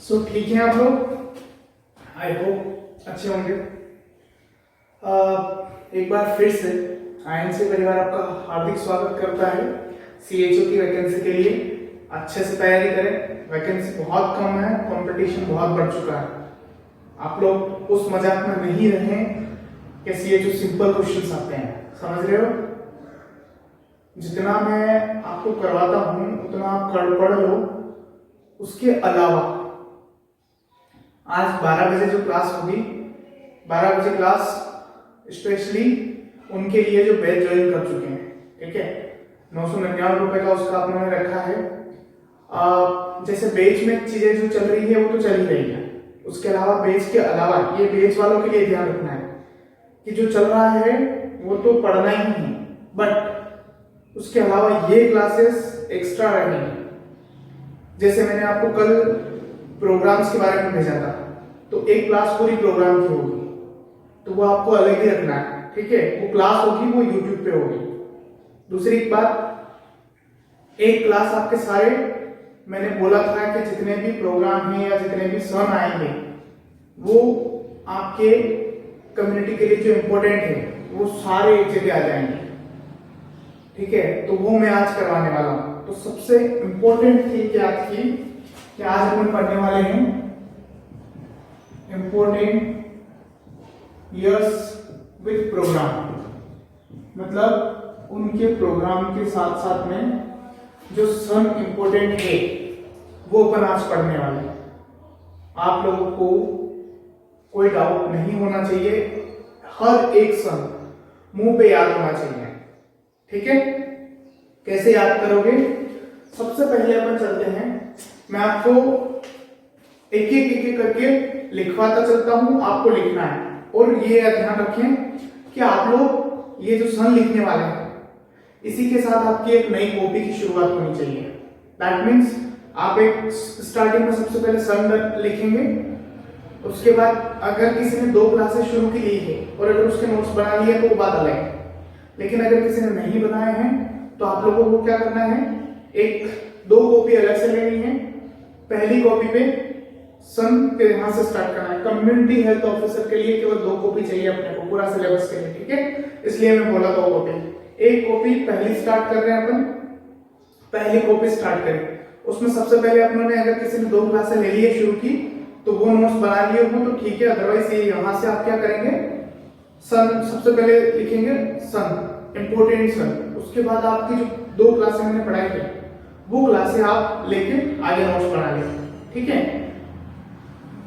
ठीक है आप लोग, आई होप अच्छे होंगे। एक बार फिर से आईएनसी परिवार आपका हार्दिक स्वागत करता है सीएचओ की वैकेंसी के लिए। अच्छे से तैयारी करें, वैकेंसी बहुत कम है, कंपटीशन बहुत बढ़ चुका है। आप लोग उस मजाक में नहीं रहें कि सीएचओ सिंपल क्वेश्चंस आते हैं, समझ रहे हो। जितना मैं आपको करवाता हूं उतना आप पढ़ लो। उसके अलावा आज 12 बजे जो क्लास होगी, 12 बजे क्लास स्पेशली उनके लिए जो बैच ज्वाइन कर चुके हैं, ठीक है। 999 रुपए का उसका आपने रखा है। जैसे बैच में चीजें जो चल रही है वो तो चल ही रही है, उसके अलावा बैच के अलावा ये बैच वालों के लिए ध्यान रखना है कि जो चल रहा है वो तो पढ़ना ही है, बट उसके अलावा ये क्लासेस एक्स्ट्रा रहेंगी। जैसे मैंने आपको कल प्रोग्राम्स के बारे में भेजा था, तो एक क्लास पूरी प्रोग्राम की होगी, तो वो आपको अलग ही रखना है, ठीक है। वो क्लास होगी, वो यूट्यूब पे होगी। दूसरी बात, एक क्लास आपके सारे, मैंने बोला था कि जितने भी प्रोग्राम हैं या जितने भी सन आएंगे वो आपके कम्युनिटी के लिए जो इम्पोर्टेंट है वो सारे एक जगह आ जाएंगे, ठीक है। तो वो मैं आज करवाने वाला हूं। तो सबसे इंपॉर्टेंट थी कि आज की कि आज अपन पढ़ने वाले हैं इंपॉर्टेंट ईयर्स विद प्रोग्राम, मतलब उनके प्रोग्राम के साथ साथ में जो सन इंपॉर्टेंट है वो अपन आज पढ़ने वाले हैं। आप लोगों को कोई डाउट नहीं होना चाहिए, हर एक सन मुंह पे याद होना चाहिए, ठीक है। कैसे याद करोगे? सबसे पहले अपन चलते हैं, मैं आपको एक एक करके लिखवाता चलता हूं, आपको लिखना है। और ये ध्यान रखें कि आप लोग ये जो सन लिखने वाले हैं इसी के साथ आपकी एक नई कॉपी की शुरुआत होनी चाहिए। दैट मीन्स आप एक स्टार्टिंग में सबसे पहले सन लिखेंगे, उसके बाद अगर किसी ने 2 क्लासेस शुरू की ली है और अगर उसके नोट्स बना लिए तो वो बात अलग है, लेकिन अगर किसी ने नहीं बनाए हैं तो आप लोगों को क्या करना है, 1-2 कॉपी अलग से लेनी है। पहली कॉपी पे सन के यहां से स्टार्ट करना है। कम्युनिटी हेल्थ ऑफिसर के लिए केवल 2 कॉपी चाहिए अपने को पूरा सिलेबस के लिए, ठीक है। इसलिए मैं बोला 2 कॉपी, 1 कॉपी पहली स्टार्ट कर रहे हैं अपन, पहली कॉपी स्टार्ट करें। उसमें सबसे पहले अपनों ने अगर किसी ने 2 क्लासें ले ली है शुरू की तो वो नोट्स बना लिए हो तो ठीक है, अदरवाइज ये यहां से आप क्या करेंगे, सन सबसे पहले लिखेंगे सन, इंपोर्टेंट सन। उसके बाद आपकी जो 2 क्लासें मैंने पढ़ाई है वो क्लासें आप लेके आगे नोट्स बना लेंगे, ठीक है।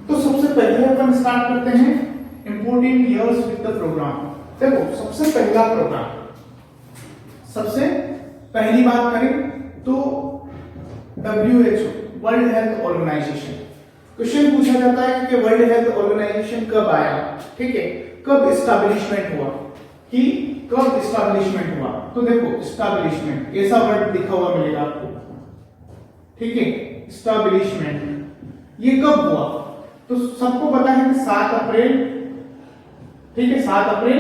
तो सबसे पहले अपन स्टार्ट करते हैं important years with the programme. देखो सबसे पहला प्रोग्राम, सबसे पहली बात करें तो WHO world health organisation. Question पूछा जाता है कि वर्ल्ड हेल्थ ऑर्गेनाइजेशन कब आया, ठीक है, कब एस्टैब्लिशमेंट हुआ, कि कब एस्टैब्लिशमेंट हुआ। तो देखो एस्टैब्लिशमेंट ऐसा वर्ड लिखा हुआ मिलेगा आपको, ठीक है। एस्टैब्लिशमेंट ये कब हुआ, तो सबको पता है कि 7 अप्रैल, ठीक है। 7 अप्रैल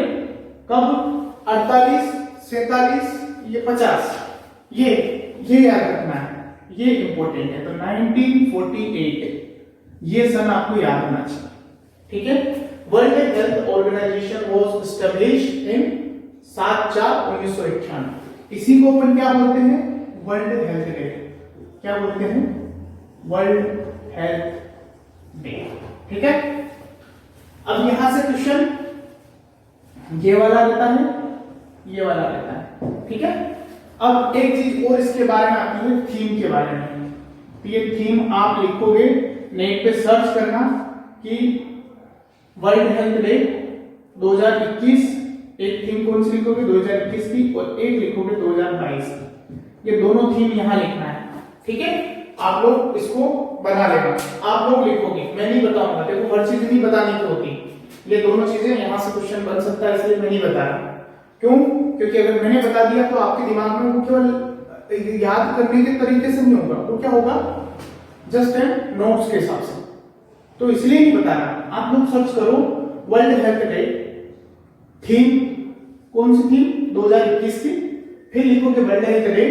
कब, 48, 47, ये 50, ये याद रखना है, ये इंपॉर्टेंट है। तो 1948 ये सन आपको याद होना चाहिए, ठीक है। World health organisation was established in 7/4/1991। इसी को अपन क्या बोलते हैं, वर्ल्ड हेल्थ डे। क्या बोलते हैं, वर्ल्ड हेल्थ डे, ठीक है। अब यहां से क्वेश्चन ये वाला रहता है, ये वाला रहता है, ठीक है। अब एक चीज और इसके बारे में आती है, थीम के बारे में। तो ये थीम आप लिखोगे, नेट पे सर्च करना कि वर्ल्ड हेल्थ डे 2021, एक थीम कौन सी लिखोगे 2021 की और एक लिखोगे 2022 की। ये दोनों थीम यहां लिखना है, ठीक है। आप लोग इसको बना लेना, आप लोग लिखोगे, मैं नहीं बताऊंगा। देखो हर चीज नहीं बतानी तो होती, ये दोनों चीजें यहां से क्वेश्चन बन सकता है, इसलिए मैं नहीं बता रहा। क्यों? क्योंकि अगर मैंने बता दिया तो आपके दिमाग में वो केवल याद करने के तरीके से नहीं होगा, वो क्या होगा, जस्ट एंड नोट्स के हिसाब से। तो इसलिए नहीं बता रहा। आप लोग सर्च करो वर्ल्ड हेल्थ डे, थीम कौन सी थी 2021 की, फिर लिखोगे वर्ल्ड हेल्थ डे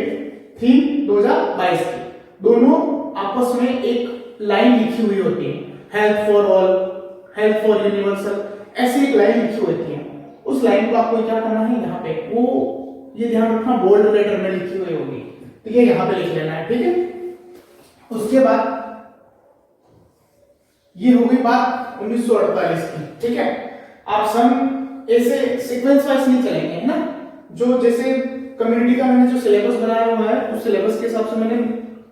थीम 2022 की। दोनों आपस में एक लाइन लिखी हुई होती है, health for all, health for universal, ऐसी एक लाइन लिखी होती है। उस लाइन को आपको क्या करना है, यहाँ पे वो ये ध्यान रखना बोल्ड लेटर में लिखी हुई होगी, ठीक है, यहाँ पे लिख लेना है, ठीक है। उसके बाद ये हो गई बात 1948 की, ठीक है। आप सन ऐसे सीक्वेंस वाइज नहीं चलेंगे, है ना, जो जैसे कम्युनिटी का मैंने जो सिलेबस बनाया हुआ है उस सिलेबस के हिसाब से मैंने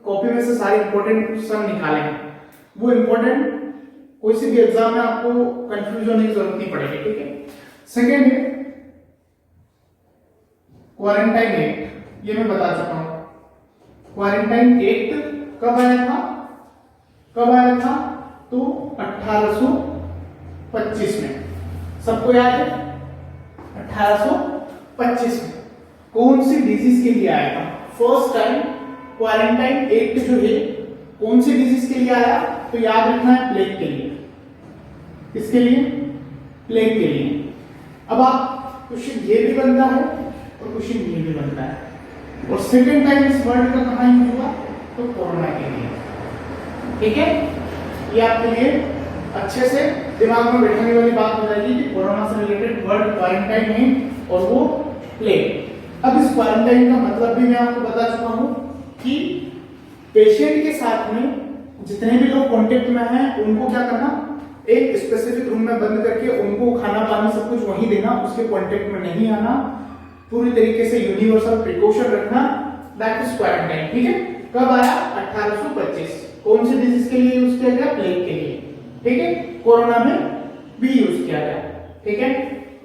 कॉपी में से सारे इंपॉर्टेंट सन निकाले हैं। वो इंपॉर्टेंट कोई सी भी एग्जाम में आपको कंफ्यूज होने की जरूरत नहीं पड़ेगी, ठीक है। सेकेंड है क्वारंटाइन एक्ट, ये मैं बता चुका हूं। क्वारंटाइन एक्ट कब आया था, कब आया था, तो 1825 में, सबको याद है 1825 में कौन सी डिजीज के लिए आया था फर्स्ट टाइम। क्वारंटाइन एक्ट जो है कौन सी डिजीज के लिए आया, तो याद रखना है प्लेग के लिए। किसके लिए, प्लेग के लिए। अब आप क्वेश्चन ये भी बनता है और क्वेश्चन ये भी बनता है, और सेकेंड टाइम इस वर्ड का कहां यूज हुआ, तो कोरोना के लिए, ठीक है। ये आपके लिए अच्छे से दिमाग में बैठाने वाली बात हो जाएगी कि कोरोना से रिलेटेड वर्ड क्वारंटाइन है और वो प्लेग। अब इस क्वारंटाइन का मतलब भी मैं आपको बता चुका हूं कि पेशेंट के साथ में जितने भी लोग कांटेक्ट में हैं उनको क्या करना, एक स्पेसिफिक रूम में बंद करके उनको खाना पानी सब कुछ वहीं देना, उसके कांटेक्ट में नहीं आना, पूरी तरीके से यूनिवर्सल प्रिकॉशन रखना, दैट इज क्वारंटाइन, ठीक है। कब आया, 1825। कौन सी डिजीज के लिए यूज किया गया, प्लेग के लिए, ठीक है। कोरोना में भी यूज किया गया, ठीक है।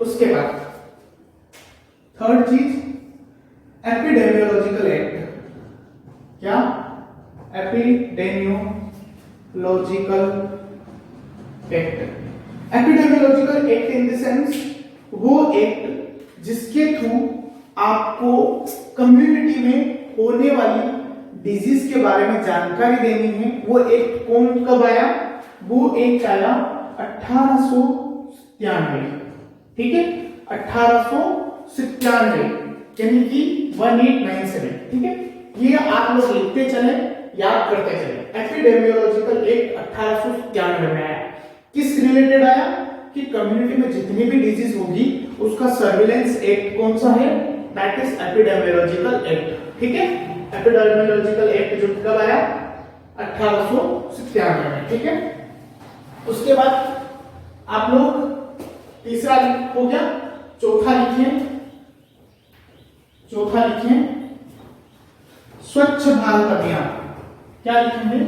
उसके बाद थर्ड चीज एपिडेमियोलॉजिकल एक्ट। क्या, epidemiological act. Epidemiological act in the sense वो एक्ट जिसके थ्रू आपको कम्युनिटी में होने वाली डिजीज के बारे में जानकारी देनी है। वो एक्ट कौन कब आया, वो एक्ट आया 1897, ठीक है, 1897 यानी कि 1897, ठीक है। ये आप लोग लिखते चले, याद करते चले। एपिडेमियोलॉजिकल एक्ट 1897 में आया, किस रिलेटेड आया, कि कम्युनिटी में जितनी भी डिजीज होगी उसका सर्विलेंस एक्ट कौन सा है, दैट इज एपिडेमियोलॉजिकल एक्ट, ठीक है। एपिडेमियोलॉजिकल एक्ट जो कब आया, 1897 में, ठीक है। उसके बाद आप लोग तीसरा हो गया, चौथा लिखिए, चौथा लिखिए स्वच्छ भारत अभियान। क्या लिखेंगे,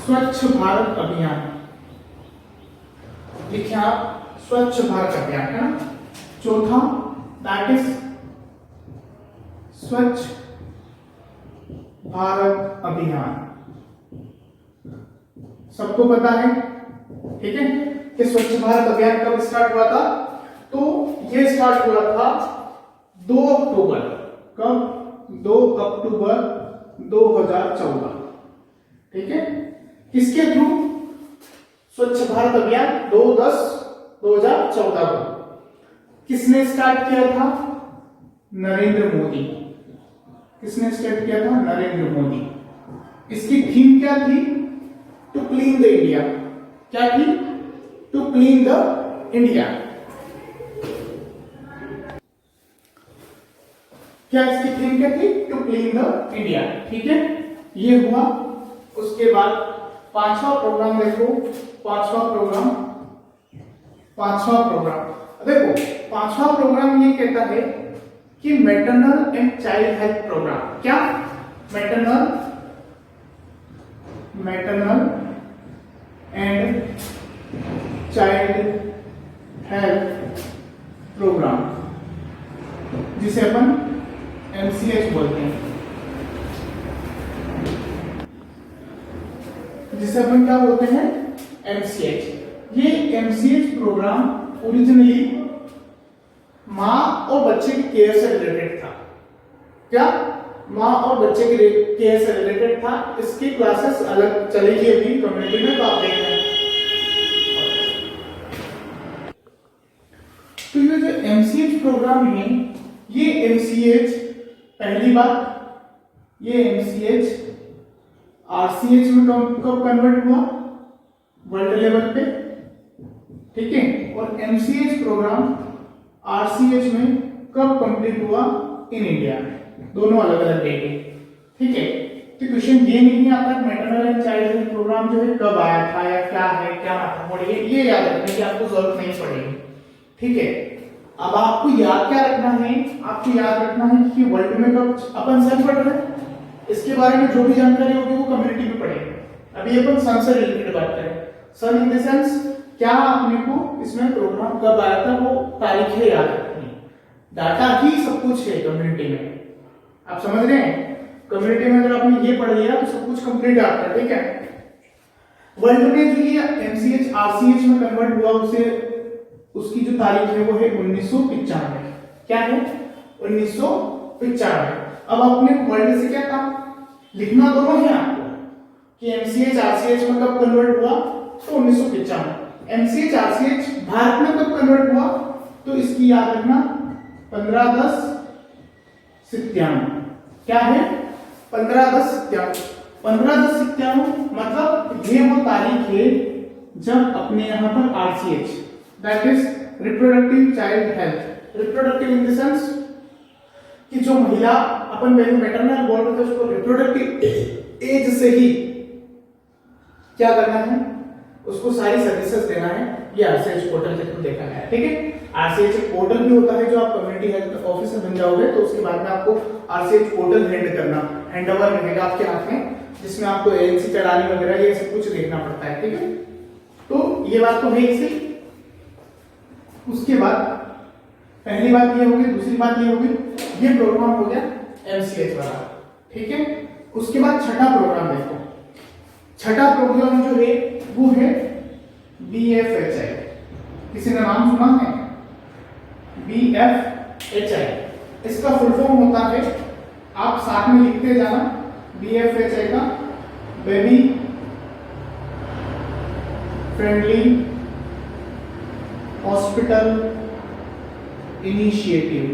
स्वच्छ भारत अभियान, लिखिए आप स्वच्छ भारत अभियान, है ना। चौथा दैट इज स्वच्छ भारत अभियान। सबको पता है, ठीक है, कि स्वच्छ भारत अभियान कब स्टार्ट हुआ था, तो ये स्टार्ट हुआ था 2 अक्टूबर, कब, 2 अक्टूबर 2014, ठीक है। किसके थ्रू, स्वच्छ भारत अभियान 2/10/2014 को किसने स्टार्ट किया था, नरेंद्र मोदी। किसने स्टार्ट किया था, नरेंद्र मोदी। इसकी थीम क्या थी, टू क्लीन द इंडिया। क्या थी, टू क्लीन द इंडिया। क्या इसकी थीम क्या थी, टू क्लीन द इंडिया, ठीक है। ये हुआ। उसके बाद पांचवा प्रोग्राम देखो, पांचवा प्रोग्राम देखो, पांचवा प्रोग्राम ये कहता है कि maternal and child health program. क्या, maternal and child health program, जिसे अपन MCH बोलते हैं, जिसे अपन क्या बोलते हैं, MCH। ये MCH प्रोग्राम ओरिजिनली माँ और बच्चे की केयर से रिलेटेड था। क्या, माँ और बच्चे की केयर से रिलेटेड था। इसकी क्लासेस अलग चलेगी अभी कम्युनिटी में, तो आप देख रहे हैं। तो ये जो MCH प्रोग्राम है, ये MCH पहली बात, ये MCH आरसीएच में कब कन्वर्ट हुआ, वर्ल्ड लेवल पे, ठीक है। और एमसीएच प्रोग्राम आरसीएच में कब कंप्लीट हुआ, इन इंडिया में। दोनों अलग अलग डेट है, ठीक है। तो क्वेश्चन ये नहीं आता maternal and child health programme जो है कब आया था या क्या है, क्या मतलब है, ये याद रखने की आपको जरूरत नहीं पड़ेगी, ठीक है। अब आपको याद क्या रखना है, आपको याद रखना है कि वर्ल्ड में कब अपन सन पढ़ रहे हैं, इसके बारे में जो भी जानकारी होगी वो कम्युनिटी में पढ़ेंगे। अभी अपन सन से रिलेटेड बात करें, सन इन द सेंस क्या अपने को इसमें प्रोग्राम कब आया था वो तारीखें याद रखनी, डाटा ही सब कुछ है कम्युनिटी में, आप समझ रहे हैं। कम्युनिटी में अगर आपने ये पढ़ लिया तो सब कुछ कंप्लीट आता है, ठीक है। वर्ल्ड में जो ये एमसीएच आरसीएच में कन्वर्ट हुआ उसे उसकी जो तारीख है वो है 1995, क्या है 1995। अब आपने वर्ल्ड से क्या कहा, लिखना दोनों है आपको कि एमसीएच आरसीएच में कब कन्वर्ट हुआ, तो 1995। एमसीएच आरसीएच भारत में कब कन्वर्ट हुआ, तो इसकी याद रखना 15/10/97, क्या है 15/10/97। 15/10/97 मतलब ये वो तारीख है जब अपने यहाँ पर RCH that is reproductive child health, reproductive in the sense कि जो महिला अपन पहले मैटरनल बोल रहे थे उसको रिप्रोडक्टिव एज से ही क्या करना है, उसको सारी सर्विसेज देना है, ये आरसीएच पोर्टल के थ्रू देखा गया है, ठीक है। आरसीएच एक पोर्टल भी होता है जो आप कम्युनिटी हेल्थ ऑफिसर बन जाओगे तो उसके बाद में आपको आरसीएच पोर्टल हैंड ओवर रहेगा आपके हाथ में, जिसमें आपको एएनसी चढ़ानी वगैरह ये सब कुछ देखना पड़ता है, ठीक है। तो ये बात तो है इसी। उसके बाद पहली बात ये होगी, दूसरी बात ये होगी, ये प्रोग्राम हो गया एमसीएच वाला, ठीक है। उसके बाद छठा प्रोग्राम देखो, छठा प्रोग्राम जो है वो है बीएफएचआई, किसी ने नाम सुना है बीएफएचआई, इसका फुल फॉर्म होता है, आप साथ में लिखते जाना, बीएफएचआई का baby friendly hospital initiative,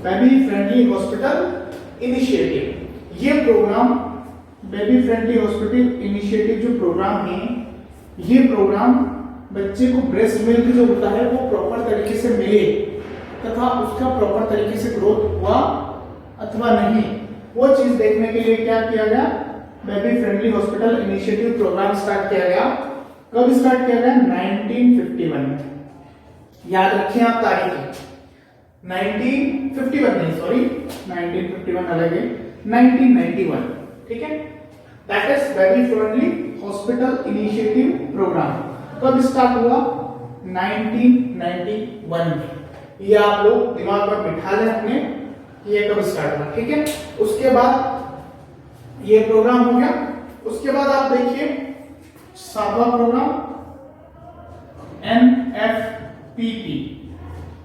baby friendly hospital initiative. ये program baby friendly hospital initiative जो प्रोग्राम है, ये प्रोग्राम बच्चे को ब्रेस्ट मिल्क जो होता है वो प्रॉपर तरीके से मिले तथा उसका प्रॉपर तरीके से ग्रोथ हुआ अथवा नहीं, वो चीज देखने के लिए क्या किया गया, baby friendly hospital initiative programme start किया गया। कब स्टार्ट किया गया, 1951 में, याद रखिए आप तारीख, 1951 नहीं सॉरी 1951 अलग है, 1991, ठीक है। That is baby friendly hospital initiative programme कब स्टार्ट हुआ, 1991 में। ये आप लोग दिमाग में बिठा लें अपने, ये कब स्टार्ट हुआ, ठीक है। उसके बाद ये प्रोग्राम हो गया, उसके बाद आप देखिए 7वां प्रोग्राम एनएफपीपी,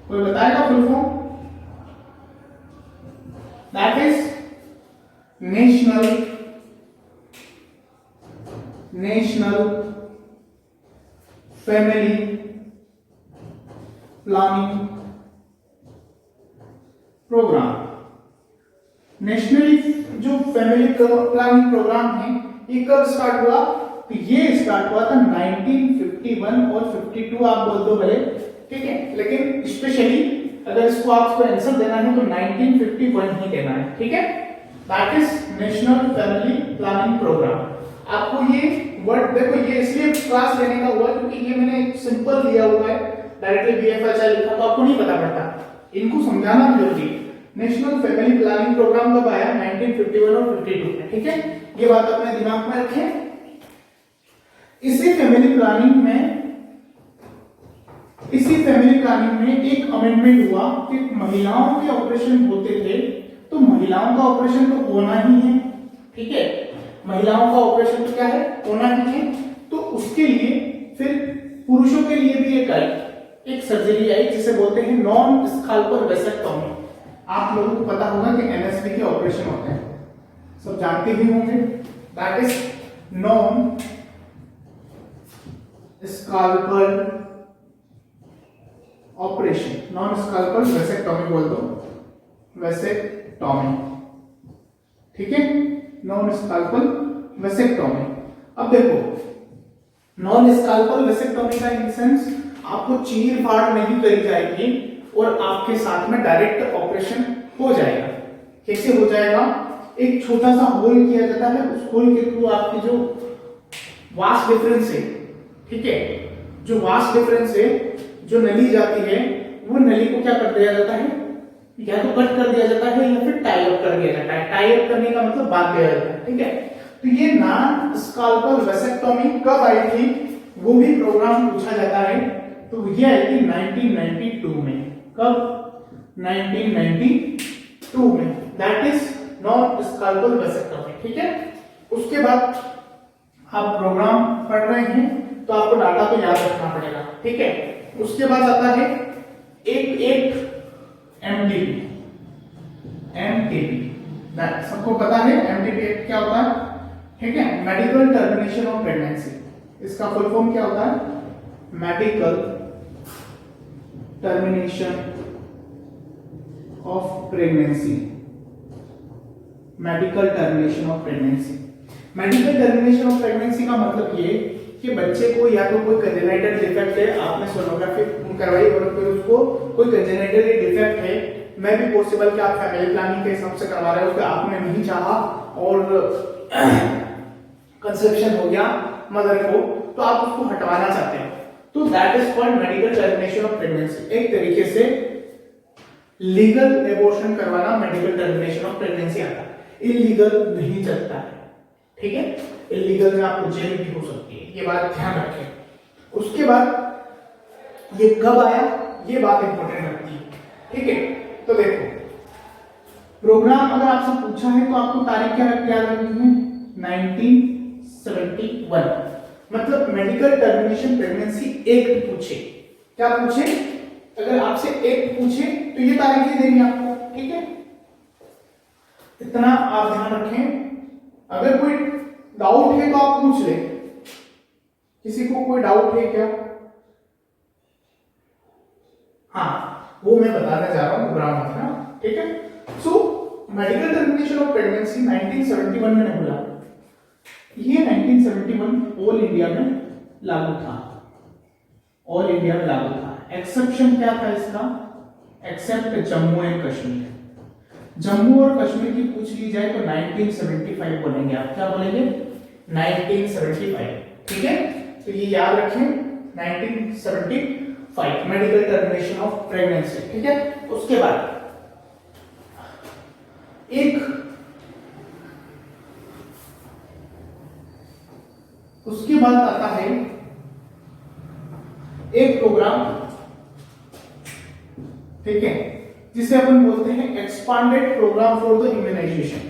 कोई बताएगा full form, that is national family planning programme. Nationally जो फैमिली प्लानिंग प्रोग्राम है ये कब स्टार्ट हुआ, तो ये स्टार्ट हुआ था 1951 और 52 आप बोल दो भले, ठीक है, लेकिन स्पेशली अगर इसको आपको आंसर देना है तो 1951 ही देना है, ठीक है। That is national family planning programme. आपको ये वर्ड देखो, ये इसलिए क्लास लेने का हुआ क्योंकि ये मैंने सिंपल दिया हुआ है, डायरेक्टली बीएफएचआई लिखा तो आपको नहीं पता पड़ता, इनको समझाना जरूरी। नेशनल फैमिली प्लानिंग प्रोग्राम कब आया, 1951 और 52 में, ठीक है, ये बात अपने दिमाग में रखें। इसी फैमिली प्लानिंग में एक अमेंडमेंट हुआ कि महिलाओं के ऑपरेशन होते थे तो महिलाओं का ऑपरेशन तो होना ही है, ठीक है, महिलाओं का ऑपरेशन तो क्या है, होना ही है। तो उसके लिए फिर पुरुषों के लिए भी एक सर्जरी आई जिसे बोलते हैं नॉन स्काल्पल वेसेक्टोमी। आप लोगों को पता होगा कि एनएसबी के ऑपरेशन होते हैं, सब जानते ही होंगे, that is non scalpel operation, non scalpel vasectomy बोल दो, वेसेक्टोमी, ठीक है। Non scalpel vasectomy. अब देखो नॉन स्काल्पल वेसेक्टोमी का इन सेंस आपको चीर फाड़ नहीं करी जाएगी और आपके साथ में डायरेक्ट ऑपरेशन हो जाएगा। कैसे हो जाएगा? एक छोटा सा होल किया जाता है, उस होल के थ्रू आपकी जो वास डिफरेंस है, ठीक है, जो वास डिफरेंस है, जो नली जाती है, वो नली को क्या कर दिया जाता है, या तो कट कर दिया जाता है या फिर टाई अप कर दिया जाता है। टाई अप करने का मतलब बांध दिया जाता है, ठीक है। तो ये नॉन स्काल्पल वेसेक्टोमी कब आई थी, वो भी प्रोग्राम पूछा जाता है। तो ये आई थी 1992 में। कब? 1992 में। That is non scalpel vasectomy, ठीक है। उसके बाद आप प्रोग्राम पढ़ रहे हैं तो आपको डाटा को याद रखना पड़ेगा, ठीक है। उसके बाद आता है एक एमटीपी। सबको पता है एमटीपी क्या होता है, ठीक है, मेडिकल टर्मिनेशन ऑफ प्रेगनेंसी। इसका फुल फॉर्म क्या होता है? Medical termination of pregnancy. Medical termination of pregnancy. Medical termination of pregnancy का मतलब ये कि बच्चे को या तो कोई कंजेनाइटल डिफेक्ट है, आपने सोनोग्राफी करवाई और फिर उसको कोई कंजेनाइटल डिफेक्ट है, मैं भी पॉसिबल कि आप फैमिली प्लानिंग के हिसाब से करवा रहे हो कि आपने नहीं चाहा और कंसेप्शन हो गया मदर को, तो आप उसको हटवाना चाहते हैं, तो that is called medical termination of pregnancy. एक तरीके से लीगल एबॉर्शन करवाना मेडिकल टर्मिनेशन ऑफ प्रेगनेंसी आता है। इलीगल नहीं चलता है, ठीक है। इलीगल में आपको जेल भी हो सकती है, ये बात ध्यान रखें। उसके बाद ये कब आया, ये बात इंपॉर्टेंट रखती है, ठीक है। तो देखो प्रोग्राम अगर आपसे पूछा है तो आपको तारीख क्या याद रखनी है? 1971। मतलब मेडिकल टर्मिनेशन प्रेगनेंसी एक्ट पूछे, क्या पूछे? अगर आपसे एक्ट पूछे तो ये तारीख ही देनी आपको, ठीक है। इतना आप ध्यान रखें। अगर कोई डाउट है तो आप पूछ ले। किसी को कोई डाउट है क्या? हाँ, वो मैं बताने जा रहा हूं, घबराओ मत ना, ठीक है। So medical termination of pregnancy 1971 में नहीं बोला, ये 1971 ऑल इंडिया में लागू था। ऑल इंडिया में लागू था। एक्सेप्शन क्या था इसका? Except Jammu and Kashmir. जम्मू और कश्मीर की पूछ ली जाए तो 1975 बोलेंगे आप। क्या बोलेंगे? 1975, ठीक है। तो ये याद रखें, 1975 मेडिकल टर्मिनेशन ऑफ प्रेगनेंसी, ठीक है। उसके बाद उसके बाद आता है एक प्रोग्राम, ठीक है, जिसे अपन बोलते हैं expanded programme for the immunisation.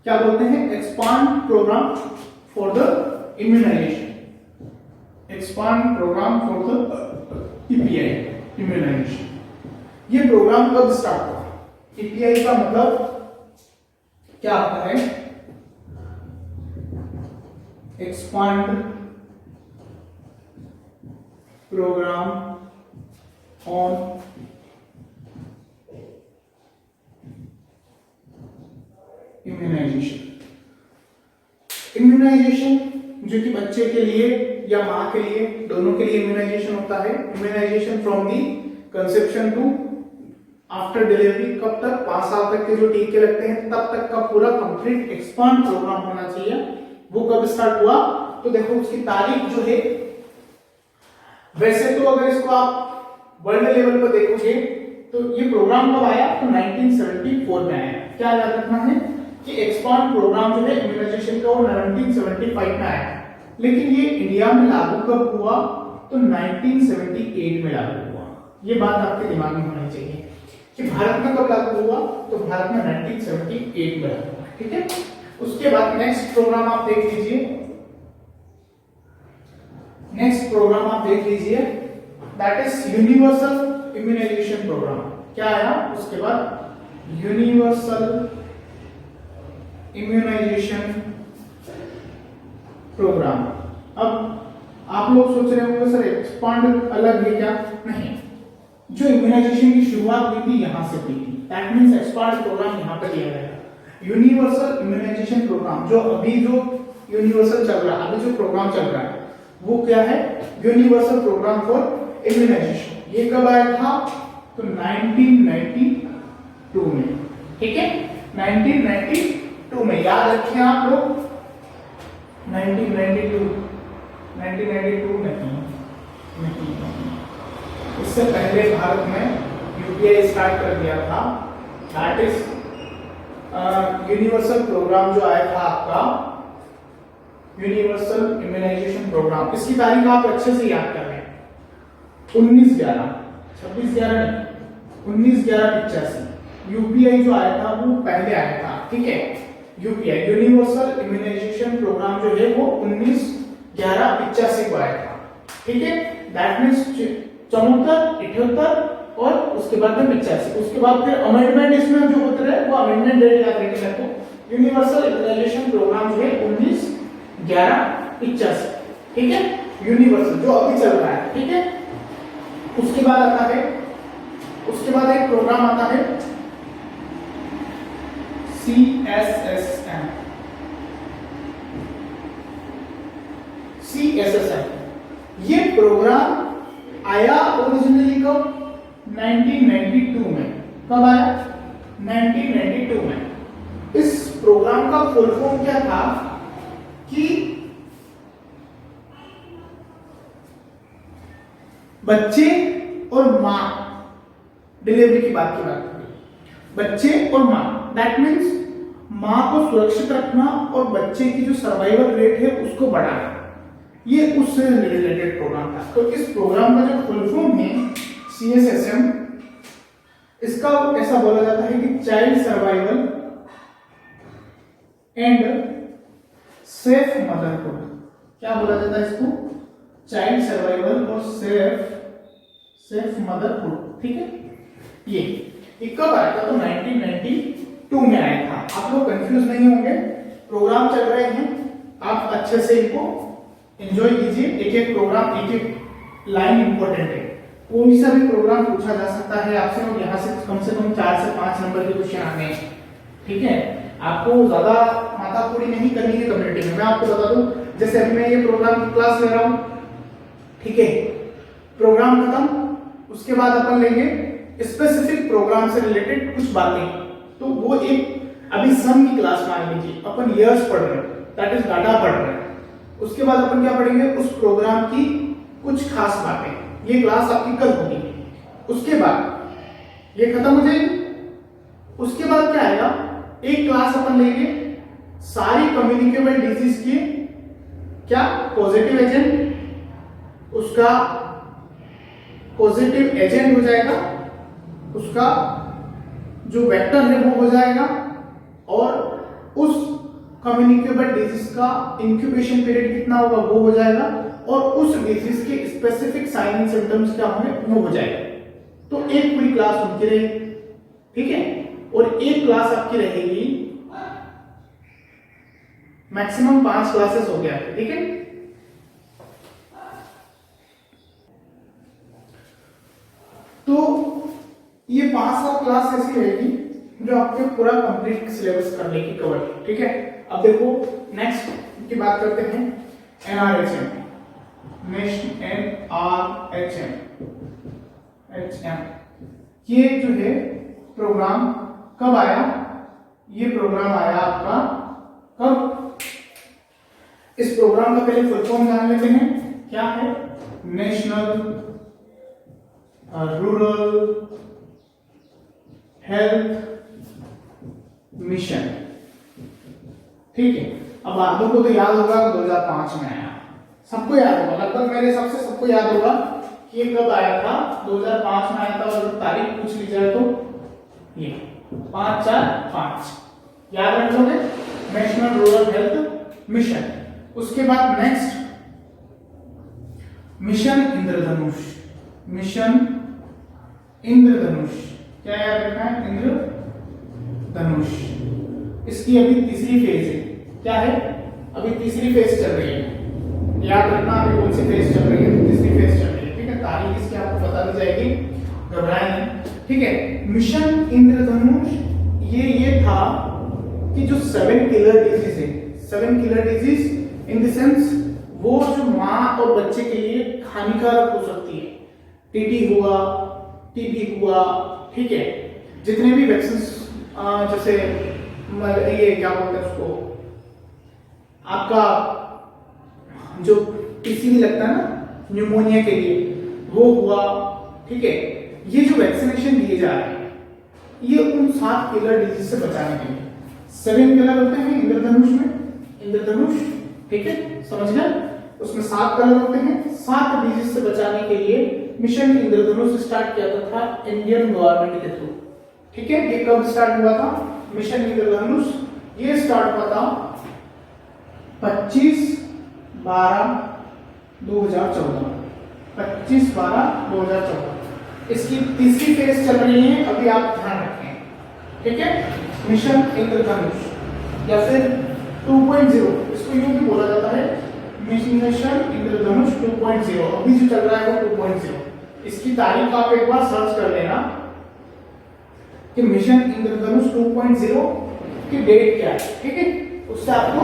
क्या बोलते हैं? Expand programme for the immunisation. Expand programme for the EPI, immunisation. ये प्रोग्राम कब स्टार्ट हुआ? ईपीआई का मतलब क्या आता है? Expand programme on immunisation. Immunisation जो कि बच्चे के लिए या मां के लिए, दोनों के लिए इम्यूनाइजेशन होता है। Immunisation from the conception to after delivery. कब तक? 5 साल तक के जो टीके लगते हैं तब तक का पूरा कंप्लीट एक्सपांड प्रोग्राम होना चाहिए। वो कब स्टार्ट हुआ? तो देखो उसकी तारीख जो है, वैसे तो अगर इसको आप वर्ल्ड लेवल पर देखोगे तो ये प्रोग्राम कब आया? तो 1974 में आया। क्या याद रखना है कि एक्सपांड प्रोग्राम जो है इम्यूनाइजेशन का वो 1975 में आया, लेकिन ये इंडिया में लागू कब हुआ? तो 1978 में लागू हुआ। ये बात आपके दिमाग में होनी चाहिए कि भारत में कब लागू हुआ? तो भारत में 1978 में लागू हुआ, ठीक है। उसके बाद नेक्स्ट प्रोग्राम आप देख लीजिए, नेक्स्ट प्रोग्राम आप देख लीजिए, that is universal immunisation programme. क्या आया उसके बाद? Universal immunisation programme. अब आप लोग सोच रहे होंगे सर एक्सपांड अलग है क्या? नहीं, जो इम्यूनाइजेशन की शुरुआत हुई थी यहां से हुई थी। दैट मींस एक्सपांड प्रोग्राम यहां पर दिया गया। यूनिवर्सल इम्यूनाइजेशन प्रोग्राम, जो यूनिवर्सल चल रहा है, अभी जो प्रोग्राम चल रहा है वो क्या है, यूनिवर्सल प्रोग्राम फॉर इम्यूनाइजेशन। ये कब आया था, तो 1992 में, ठीक है, 1992 में, याद रखिए आप लोग, 1992 नहीं, इससे पहले भारत में यूपीआई स्टार्ट कर दिया था, दैट इज यूनिवर्सल प्रोग्राम जो आया था आपका, यूनिवर्सल इम्यूनाइजेशन प्रोग्राम। इसकी तारीख आप अच्छे से याद कर रहे हैं, 19/11, 26/11 नहीं, 19/11/85। यूपीआई जो आया था वो पहले आया था, ठीक है, यूपीआई यूनिवर्सल इम्यूनाइजेशन प्रोग्राम जो है वो 19/11/85 को आया था, ठीक है, दैट मींस 74, 78 और उसके बाद में 85, उसके बाद फिर अमेंडमेंट इसमें जो होते रहे वो अमेंडमेंट डेट याद रखिए आपको। यूनिवर्सल इम्यूनाइजेशन प्रोग्राम जो है 19/11/85, ठीक है, यूनिवर्सल जो अभी चल रहा है, ठीक है। उसके बाद आता है, उसके बाद एक प्रोग्राम आता है CSSM। ये प्रोग्राम आया ओरिजिनली कब, 1992 में। कब आया, 1992 में। इस प्रोग्राम का फुल फॉर्म क्या था कि बच्चे और मां, डिलीवरी की बात करें, बच्चे और मां, दैट मीन्स मां को सुरक्षित रखना और बच्चे की जो सर्वाइवल रेट है उसको बढ़ाना, ये उससे रिलेटेड प्रोग्राम था। तो इस प्रोग्राम का जो फुल फॉर्म है CSSM, इसका ऐसा बोला जाता है कि child survival and safe motherhood. क्या बोला जाता है इसको, चाइल्ड सर्वाइवल और सेफ मदरहुड, ठीक है। ये कब आया था, तो 1992 में आया था। आप लोग कंफ्यूज नहीं होंगे, प्रोग्राम चल रहे हैं, आप अच्छे से इनको एंजॉय कीजिए। एक एक प्रोग्राम, एक एक लाइन इंपॉर्टेंट है, कोई सा भी प्रोग्राम पूछा जा सकता है आपसे और यहाँ से कम 4 से 5 नंबर के क्वेश्चन आने हैं, ठीक है। आपको ज्यादा माथापूरी नहीं करनी है कम्युनिटी में। मैं आपको बता दूं, जैसे अभी मैं ये प्रोग्राम की क्लास ले रहा हूं, ठीक है, प्रोग्राम खत्म, उसके बाद अपन लेंगे स्पेसिफिक प्रोग्राम से रिलेटेड कुछ बातें। तो वो एक, अभी सम की क्लास मान लीजिए, अपन ईयर्स पढ़ रहे हैं, दैट इज डाटा पढ़ रहे हैं, उसके बाद अपन क्या पढ़ेंगे, उस प्रोग्राम की कुछ खास बातें। ये क्लास आपकी कल होगी, उसके बाद ये खत्म हो जाएगी। उसके बाद क्या आएगा, एक क्लास अपन लेंगे सारी कम्युनिकेबल डिजीज की, क्या, पॉजिटिव एजेंट, उसका पॉजिटिव एजेंट हो जाएगा, उसका जो वेक्टर है वो हो जाएगा, और उस कम्युनिकेबल डिजीज का इंक्यूबेशन पीरियड कितना होगा वो हो जाएगा, और उस डिजीज के स्पेसिफिक साइन एंड सिम्टम्स क्या होंगे वो हो जाएगा। तो एक पूरी क्लास उनकी रहेगी, ठीक है, और एक क्लास आपकी रहेगी, मैक्सिमम 5 क्लासेस हो गया, ठीक है। तो ये 5-7 क्लास ऐसी रहेगी जो आपके पूरा कंप्लीट सिलेबस कर लेगी, कवर, ठीक है। अब देखो नेक्स्ट की बात करते हैं, NRHM, NRHM, ये जो है प्रोग्राम कब आया, ये प्रोग्राम आया आपका कब, इस प्रोग्राम का पहले फुल फॉर्म जान लेते हैं, क्या है, नेशनल रूरल हेल्थ मिशन, ठीक है। अब आप लोग को तो याद होगा 2005 में आया, सबको याद होगा, लगभग मेरे हिसाब से सबको याद होगा कि ये कब आया था, 2005 में आया था। और तारीख पूछ ली जाए तो ये 5/4/5 याद रख लोगे, नेशनल रूरल हेल्थ मिशन। उसके बाद नेक्स्ट मिशन इंद्रधनुष, मिशन इंद्रधनुष, क्या याद रखना है, इंद्रधनुष। इसकी अभी तीसरी फेज है, क्या है, अभी तीसरी फेज चल रही है, याद रखना अभी कौन सी फेज चल रही है, तो तीसरी फेज चल रही है, ठीक है। तारीख इसकी आपको बता दी जाएगी, घबराएं नहीं, ठीक है। मिशन इंद्रधनुष ये था कि जो 7 किलर डिजीज है, 7 killer disease in the sense वो जो माँ और बच्चे के लिए हानिकारक हो सकती है, टीटी हुआ, टीबी हुआ, ठीक है, जितने भी वैक्सीन जैसे ये क्या बोलते हैं उसको, आपका जो टीसी लगता है ना न्यूमोनिया के लिए, वो हुआ, ठीक है। ये जो वैक्सीनेशन दिए जा रहे हैं ये उन 7 किलर डिजीज से बचाने के लिए। 7 किलर होते हैं इंद्रधनुष में, इंद्रधनुष, ठीक है, समझ गए, उसमें 7 कलर होते हैं। 7 डिजीज से बचाने के लिए मिशन इंद्रधनुष स्टार्ट किया था इंडियन गवर्नमेंट के थ्रू, ठीक है। ये कब स्टार्ट हुआ था मिशन इंद्रधनुष? ये स्टार्ट हुआ था 25/12/2014, 25/12/2014। इसकी तीसरी फेज चल रही है अभी, आप ध्यान रखें, ठीक है। मिशन इंद्रधनुष या फिर 2.0 इसको यूं भी बोला जाता है, मिशन इंद्रधनुष 2.0 अभी जो चल रहा है वो 2.0। इसकी तारीख आप एक बार सर्च कर लेना कि मिशन इंद्रधनुष 2.0 की डेट क्या है, ठीक है, उससे आपको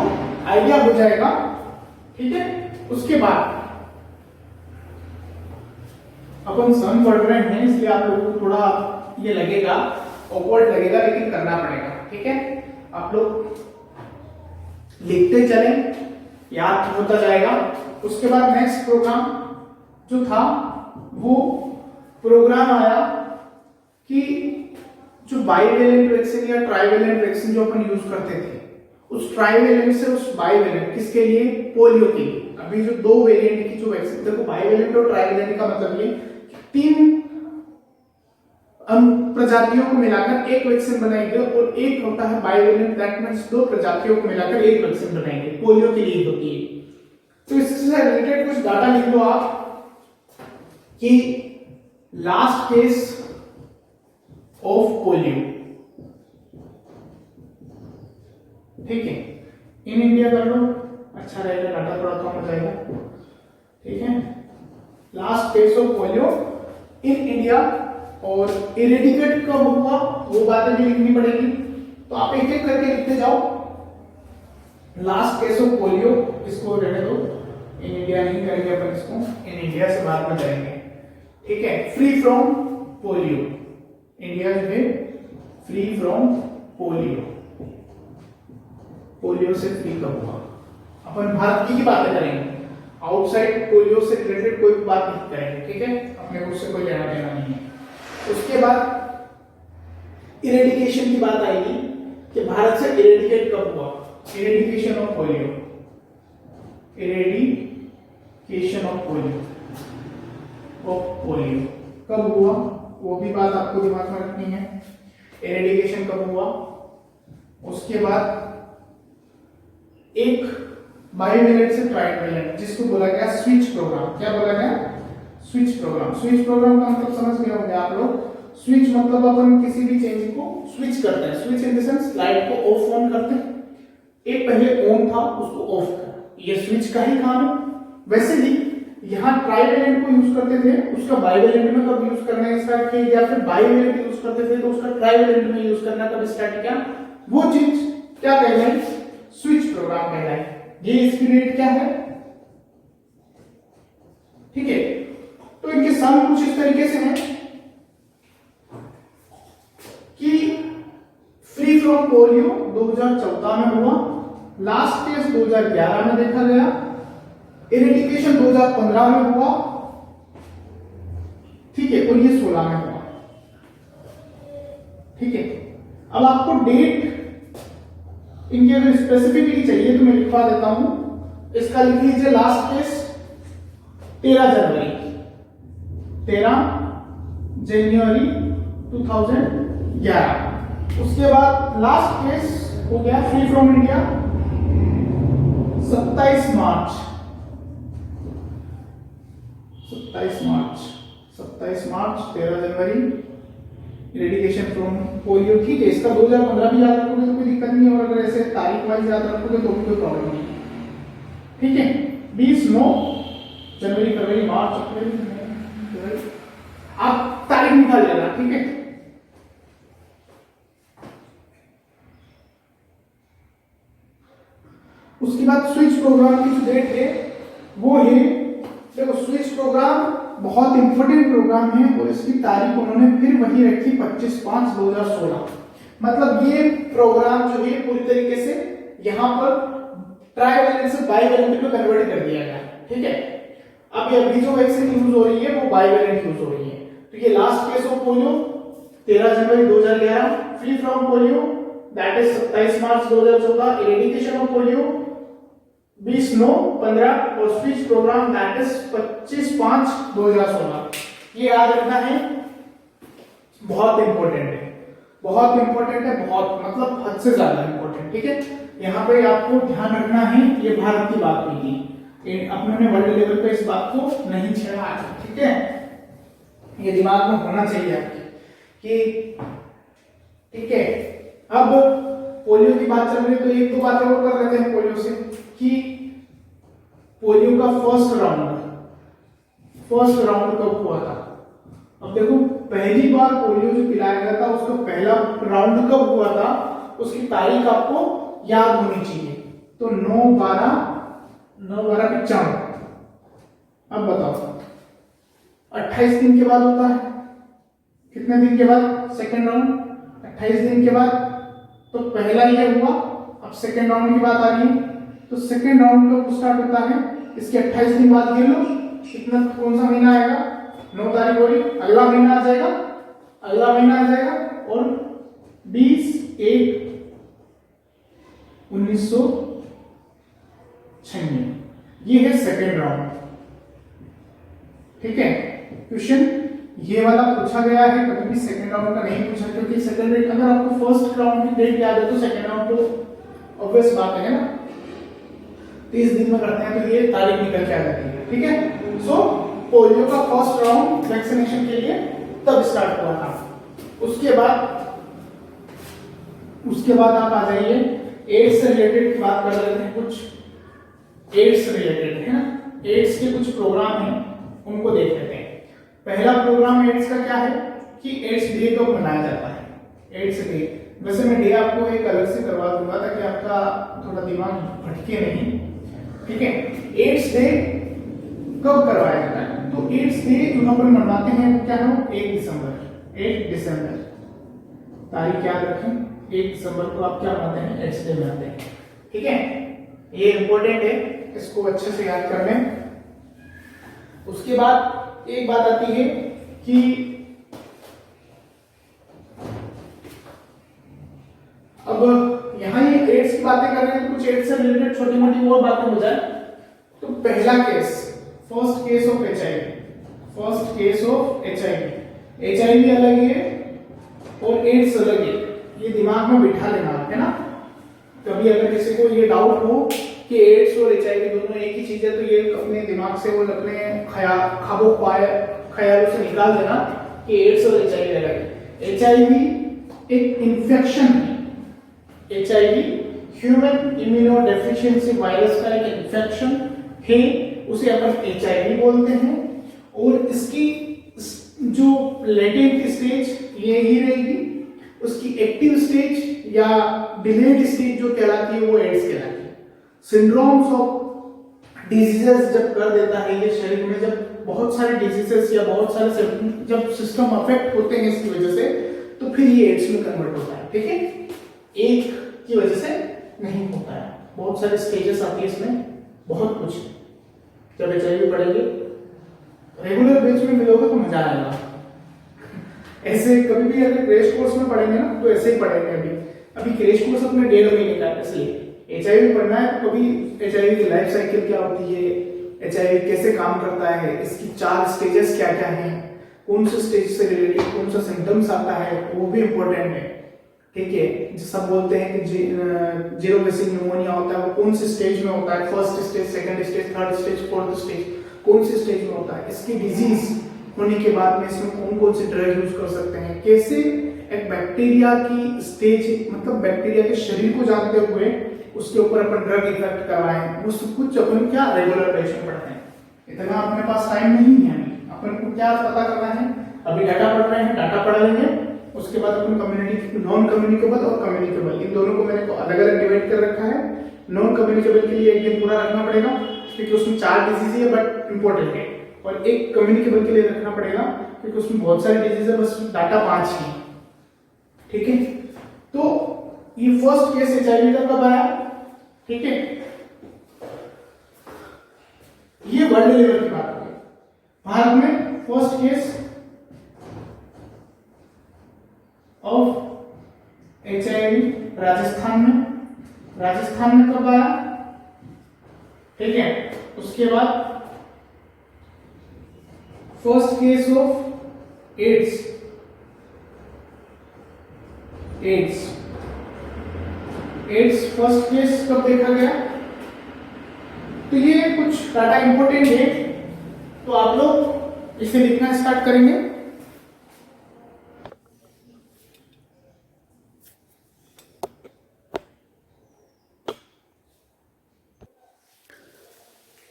आइडिया हो जाएगा, ठीक है। उसके बाद अपन सन पढ़ रहे हैं इसलिए आप लोगों को थोड़ा ये लगेगा, ऑकवर्ड लगेगा, लेकिन करना पड़ेगा, ठीक है। आप लोग लिखते चले, याद होता जाएगा। उसके बाद नेक्स्ट प्रोग्राम जो था वो प्रोग्राम आया कि जो बाइवेलेंट वैक्सीन या ट्राइवेलेंट वैक्सीन जो अपन यूज करते थे, उस ट्राइवेलेंट से उस बाइवेलेंट, किसके लिए? पोलियो के लिए। अभी जो 2 वेरिएंट की जो वैक्सीन, देखो बाइवेलेंट और ट्राइवेलेंट का मतलब ये 3 प्रजातियों को मिलाकर एक वैक्सीन बनाएंगे, और एक होता है बाइवेलेंट, दैट मींस 2 प्रजातियों को मिलाकर एक वैक्सीन बनाएंगे, पोलियो के लिए होती है। तो इससे रिलेटेड कुछ डाटा लिख लो आप कि लास्ट केस ऑफ पोलियो, ठीक है, इन इंडिया कर लो, अच्छा रहेगा, डाटा थोड़ा कम हो जाएगा, ठीक है। Last case of polio in India, और इरेडिकेट कब हुआ वो बातें भी लिखनी पड़ेगी, तो आप एक एक करके लिखते जाओ। लास्ट केस ऑफ पोलियो, इसको रहने दो, इन इंडिया नहीं करेंगे अपन इसको, इन इंडिया से बाद में करेंगे, ठीक है। फ्री फ्रॉम पोलियो, इंडिया जो है फ्री फ्रॉम पोलियो, पोलियो से फ्री कब हुआ? अपन भारत की बातें करेंगे, आउटसाइड पोलियो से रिलेटेड कोई बात नहीं करेंगे, ठीक है, अपने को उससे कोई लेना देना नहीं है। उसके बाद इरेडिकेशन की बात आएगी कि भारत से इरेडिकेट कब हुआ, eradication of polio, eradication of polio, कब हुआ वो भी बात आपको दिमाग में रखनी है, इरेडिकेशन कब हुआ। उसके बाद एक बाइवेलेंट से ट्राइवेलेंट, जिसको बोला गया स्विच प्रोग्राम। क्या बोला गया? Switch programme. स्विच प्रोग्राम का मतलब समझ गए होंगे आप लोग। स्विच मतलब अपन किसी भी चीज को स्विच करते हैं, switch in the sense light को ऑफ ऑन करते हैं, एक पहले ऑन था उसको ऑफ कर, ये स्विच का ही काम है। वैसे ही यहाँ ट्राइवेलेंट को यूज करते थे, उसका बाइवेलेंट में कब यूज करना स्टार्ट किया, या फिर बाइवेलेंट यूज करते थे तो उसका ट्राइवेलेंट में यूज करना कब स्टार्ट किया, वो चीज क्या कहलाई? स्विच प्रोग्राम कहलाई। ये इसकी डेट क्या है, ठीक है। तो इनके सम कुछ इस तरीके से हैं कि फ्री फ्रॉम पोलियो 2014 में हुआ, लास्ट केस 2011 में देखा गया, इरेडिकेशन 2015 में हुआ, ठीक है, और ये 16 में हुआ, ठीक है। अब आपको डेट इनकी अगर स्पेसिफिकली चाहिए तो मैं लिखवा देता हूं, इसका लिख लीजिए लास्ट केस 13 जनवरी 2011। उसके बाद लास्ट केस हो गया free from India 27 March 13 January eradication from polio, ठीक है। इसका 2015 भी याद रखोगे तो कोई दिक्कत नहीं है, और अगर ऐसे तारीख वाइज याद रखोगे तो भी कोई प्रॉब्लम नहीं, ठीक है। 20 9 जनवरी फरवरी मार्च अप्रैल, आप तारीख निकाल लेना, ठीक है। उसके बाद स्विच प्रोग्राम की जो डेट है वो है, देखो स्विच प्रोग्राम बहुत इंपॉर्टेंट प्रोग्राम है और इसकी तारीख उन्होंने फिर वही रखी 25/5/2016। मतलब ये प्रोग्राम जो है पूरी तरीके से यहाँ पर ट्राइवेलेंट से बाइवेलेंट में कन्वर्ट कर दिया गया, ठीक है। अब ये अभी जो वैक्सीन यूज हो रही है वो बाइवेलेंट यूज हो रही है। तो ये last case of polio 13 January 2011, free from polio that is 27 March 2014, eradication of polio 20/9/15 और स्विच प्रोग्राम दैट इज 25/5/2016। ये याद रखना है, बहुत इंपॉर्टेंट है, बहुत इंपॉर्टेंट है, बहुत मतलब हद से ज्यादा इंपॉर्टेंट, ठीक है। यहाँ पे आपको ध्यान रखना है, ये भारत की बात हुई थी, अपने ने वर्ल्ड लेवल पे इस बात को नहीं छेड़ा, ठीक है। ये दिमाग में होना चाहिए आपके कि ठीक है। अब पोलियो की बात चल रही है तो एक दो बातें और कर लेते हैं पोलियो से कि पोलियो का फर्स्ट राउंड कब हुआ था। अब देखो पहली बार पोलियो जो पिलाया गया था उसका पहला राउंड कब हुआ था, उसकी तारीख आपको याद होनी चाहिए। तो 9/12/95। अब बताओ 28 दिन के बाद होता है, कितने दिन के बाद सेकेंड राउंड, 28 दिन के बाद। तो पहला ये हुआ, अब सेकेंड राउंड की बात आ रही है। तो सेकेंड राउंड कब स्टार्ट होता है, इसके 28 दिन बाद गिन लो कितना, कौन सा महीना आएगा, 9 तारीख हो रही, अगला महीना आ जाएगा, अगला महीना आ जाएगा और 20/1/1996 ये है सेकेंड राउंड, ठीक है। क्वेश्चन ये वाला पूछा गया है, कभी भी सेकेंड राउंड का नहीं पूछा, क्योंकि सेकेंड राउंड अगर आपको फर्स्ट राउंड की डेट याद है तो सेकेंड राउंड तो ऑब्वियस बात है ना, 30 दिन में करते हैं तो ये तारीख निकल के आ जाती है, ठीक है। सो पोलियो का फर्स्ट राउंड वैक्सीनेशन के लिए तब स्टार्ट हुआ था। उसके बाद आप आ जाइए एड्स से रिलेटेड बात कर लेते हैं, कुछ एड्स रिलेटेड है ना, एड्स के कुछ प्रोग्राम हैं उनको देख लेते हैं। पहला प्रोग्राम एड्स का क्या है कि एड्स डे कब मनाया जाता है। एड्स डे, वैसे मैं डे आपको एक अलग से करवा दूंगा ताकि आपका थोड़ा दिमाग भटके नहीं, ठीक है। एड्स डे कब करवाया जाता है, तो एड्स डे जो हम मनाते हैं वो क्या है, 1 दिसंबर। तारीख याद रखें, 1 दिसंबर को आप क्या मनाते हैं, एड्स डे मनाते हैं, ठीक है। ये इंपॉर्टेंट है, इसको अच्छे से याद कर लें। उसके बाद एक बात आती है कि अब यहां ये एड्स की बातें कर रहे हैं तो कुछ एड्स से रिलेटेड छोटी मोटी और बातें हो जाए। तो पहला case, first case of HIV अलग है और एड्स अलग है, ये दिमाग में बिठा लेना है ना। कभी अगर किसी को ये डाउट हो कि एड्स और एचआईवी दोनों एक ही चीज है तो ये अपने दिमाग से वो अपने ख्यालों से निकाल देना कि एड्स और एचआईवी अलग है। एचआईवी एक इन्फेक्शन है, एचआईवी ह्यूमन इम्यूनोडेफिशिएंसी वायरस का एक इन्फेक्शन है, उसे अपन एचआईवी बोलते हैं। और इसकी जो लेटेंट स्टेज ये ही रहेगी, उसकी एक्टिव स्टेज या डिलेड स्टेज जो कहलाती है वो एड्स कहलाती है। सिंड्रोम्स ऑफ डिजीजेस जब कर देता है ये शरीर में, जब बहुत सारे डिजीजेस या बहुत सारे जब सिस्टम अफेक्ट होते हैं इसकी वजह से, तो फिर ये एड्स में कन्वर्ट होता है, ठीक है। एक की वजह से नहीं होता है, बहुत सारे स्टेजेस आती है इसमें, बहुत कुछ। जब एचआईवी पढ़ेंगे रेगुलर बेस में मिलोगे तो मजा आएगा। ऐसे कभी भी अगर क्रैश कोर्स में पढ़ेंगे ना तो ऐसे ही पढ़ेंगे। अभी क्रैश कोर्स अपने 1.5 महीने का है, इसलिए एचआईवी पढ़ना है तो कभी एचआईवी की लाइफ साइकिल क्या होती है, एचआईवी कैसे काम करता है, इसकी 4 स्टेजेस क्या क्या हैं, कौन से स्टेज से रिलेटेड कौन सा सिम्टम्स आता है वो भी इम्पोर्टेंट है, ठीक है। जो सब बोलते हैं कि जीरो बेसिक न्यूमोनिया होता है वो कौन से स्टेज में होता है, first stage, second stage, third stage, fourth stage, कौन से स्टेज में होता है, इसकी डिजीज होने के बाद में इसमें कौन कौन से ड्रग यूज कर सकते हैं, कैसे एक बैक्टीरिया की स्टेज मतलब बैक्टीरिया के शरीर को जानते हुए उसके ऊपर अपन ड्रग इफेक्ट करवाएं, वो सब कुछ अपन क्या रेगुलर बेस में पढ़ते हैं। इतना अपने पास टाइम नहीं है, अपन को क्या पता करना है, अभी डाटा पढ़ रहे हैं, डाटा पढ़ लेंगे, उसके बाद अपन कम्युनिटी, नॉन कम्युनिकेबल और कम्युनिकेबल, इन दोनों को मैंने अलग अलग डिवाइड कर रखा है। नॉन कम्युनिकेबल के लिए एक दिन पूरा रखना पड़ेगा क्योंकि उसमें 4 डिजीज है बट इंपॉर्टेंट है, और एक कम्युनिकेबल के लिए रखना पड़ेगा क्योंकि उसमें बहुत सारे डिजीज है, बस डाटा 5 ही। ठीक है, तो ये फर्स्ट केस एचआईवी का कब आया? ठीक है, ये वर्ल्ड लेवल की बात है। भारत में first case of HIV Rajasthan में कब आया? ठीक है, उसके बाद first case of AIDS first case कब देखा गया? तो ये कुछ डाटा इंपॉर्टेंट है, तो आप लोग इसे लिखना स्टार्ट करेंगे।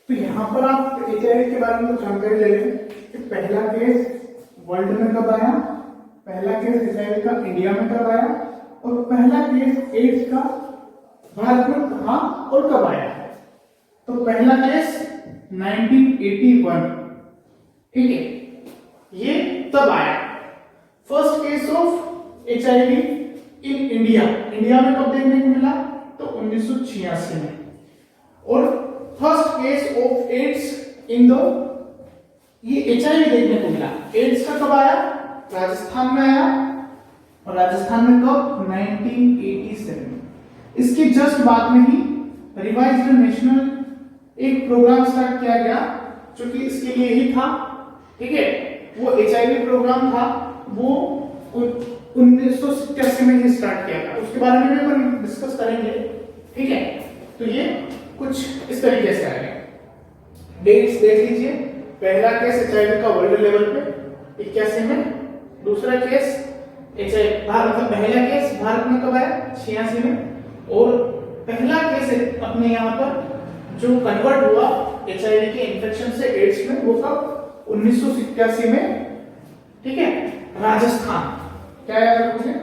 तो यहां पर आप एचआईवी के बारे में कुछ जानकारी ले लें कि पहला केस वर्ल्ड में कब आया, पहला केस एचआईवी का इंडिया में कब आया, और पहला केस एड्स का भारत में कहां और कब आया। तो पहला केस 1981, ठीक है, ये तब आया। First case of HIV in India में कब देखने को मिला? तो 1986 में। और first case of AIDS in the, ये एचआईवी देखने को मिला। एड्स का कब आया? राजस्थान में आया, और राजस्थान में कब? 1987। इसके जस्ट बाद में ही रिवाइज्ड नेशनल एक प्रोग्राम स्टार्ट किया गया जो कि इसके लिए ही था। ठीक है, वो एचआईवी प्रोग्राम था, वो 1987 में ही स्टार्ट किया था। उसके बारे में भी अपन डिस्कस करेंगे। ठीक है, तो ये कुछ इस तरीके से आएगा। डेट्स देख लीजिए, पहला केस एचआईवी का वर्ल्ड लेवल पे 81 में, दूसरा केस एचआईवी भारत में, पहला केस भारत में कब आया? 86 में, और पहला केस अपने यहाँ पर जो कन्वर्ट हुआ एचआईवी के इन्फेक्शन से एड्स में, वो कब? 1987 में। ठीक है, राजस्थान, क्या याद रखोगे?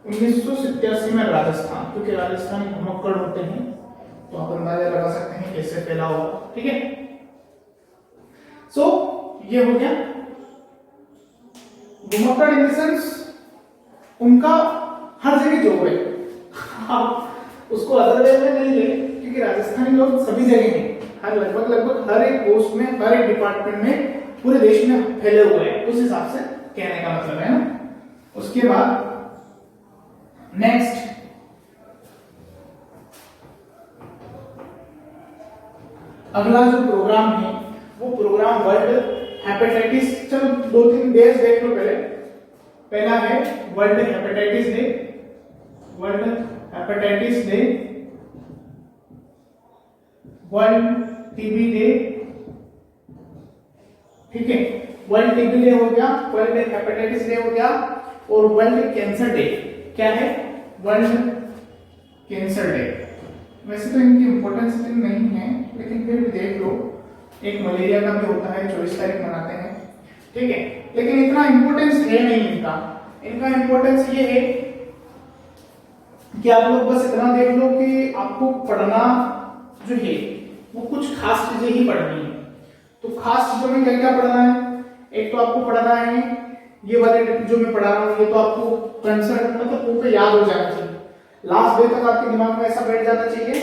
1987 में राजस्थान, क्योंकि राजस्थानी घुमक्कड़ होते हैं, तो आप अंदाजा लगा सकते हैं कैसे फैला होगा। ठीक है, सो ये हो गया घुमक्कड़ इन द सेंस उनका हर जगह जॉब है। आप उसको अदर वे में नहीं ले, क्योंकि राजस्थानी लोग सभी जगह हैं, हर लगभग हर एक पोस्ट में, हर एक डिपार्टमेंट में, पूरे देश में फैले हुए हैं। उस हिसाब से कहने का मतलब है ना। उसके बाद नेक्स्ट अगला जो प्रोग्राम है वो प्रोग्राम वर्ल्ड हेपेटाइटिस, चलो 2-3 देश देख लो पहले। पहला है world hepatitis day, world hepatitis day, world TB day. ठीक है, वर्ल्ड टीबी डे हो गया, वर्ल्ड हेपेटाइटिस डे हो गया, और वर्ल्ड कैंसर डे। क्या है? World cancer day. वैसे तो इनकी इंपॉर्टेंस इतनी नहीं है, लेकिन फिर भी देख लो, एक मलेरिया का भी होता है, 24 तारीख मनाते हैं। ठीक है, लेकिन इतना इंपॉर्टेंस है नहीं इनका। इनका इंपॉर्टेंस ये है कि आप लोग बस इतना देख लो कि आपको पढ़ना जो है वो कुछ खास चीजें ही पढ़नी है। तो खास चीजों में क्या क्या पढ़ना है? एक तो आपको पढ़ना है ये वाले जो मैं पढ़ा रहा हूँ, ये तो आपको कंसर्न मतलब पूरे याद हो जाना चाहिए, लास्ट डे तक आपके दिमाग में ऐसा बैठ जाना चाहिए।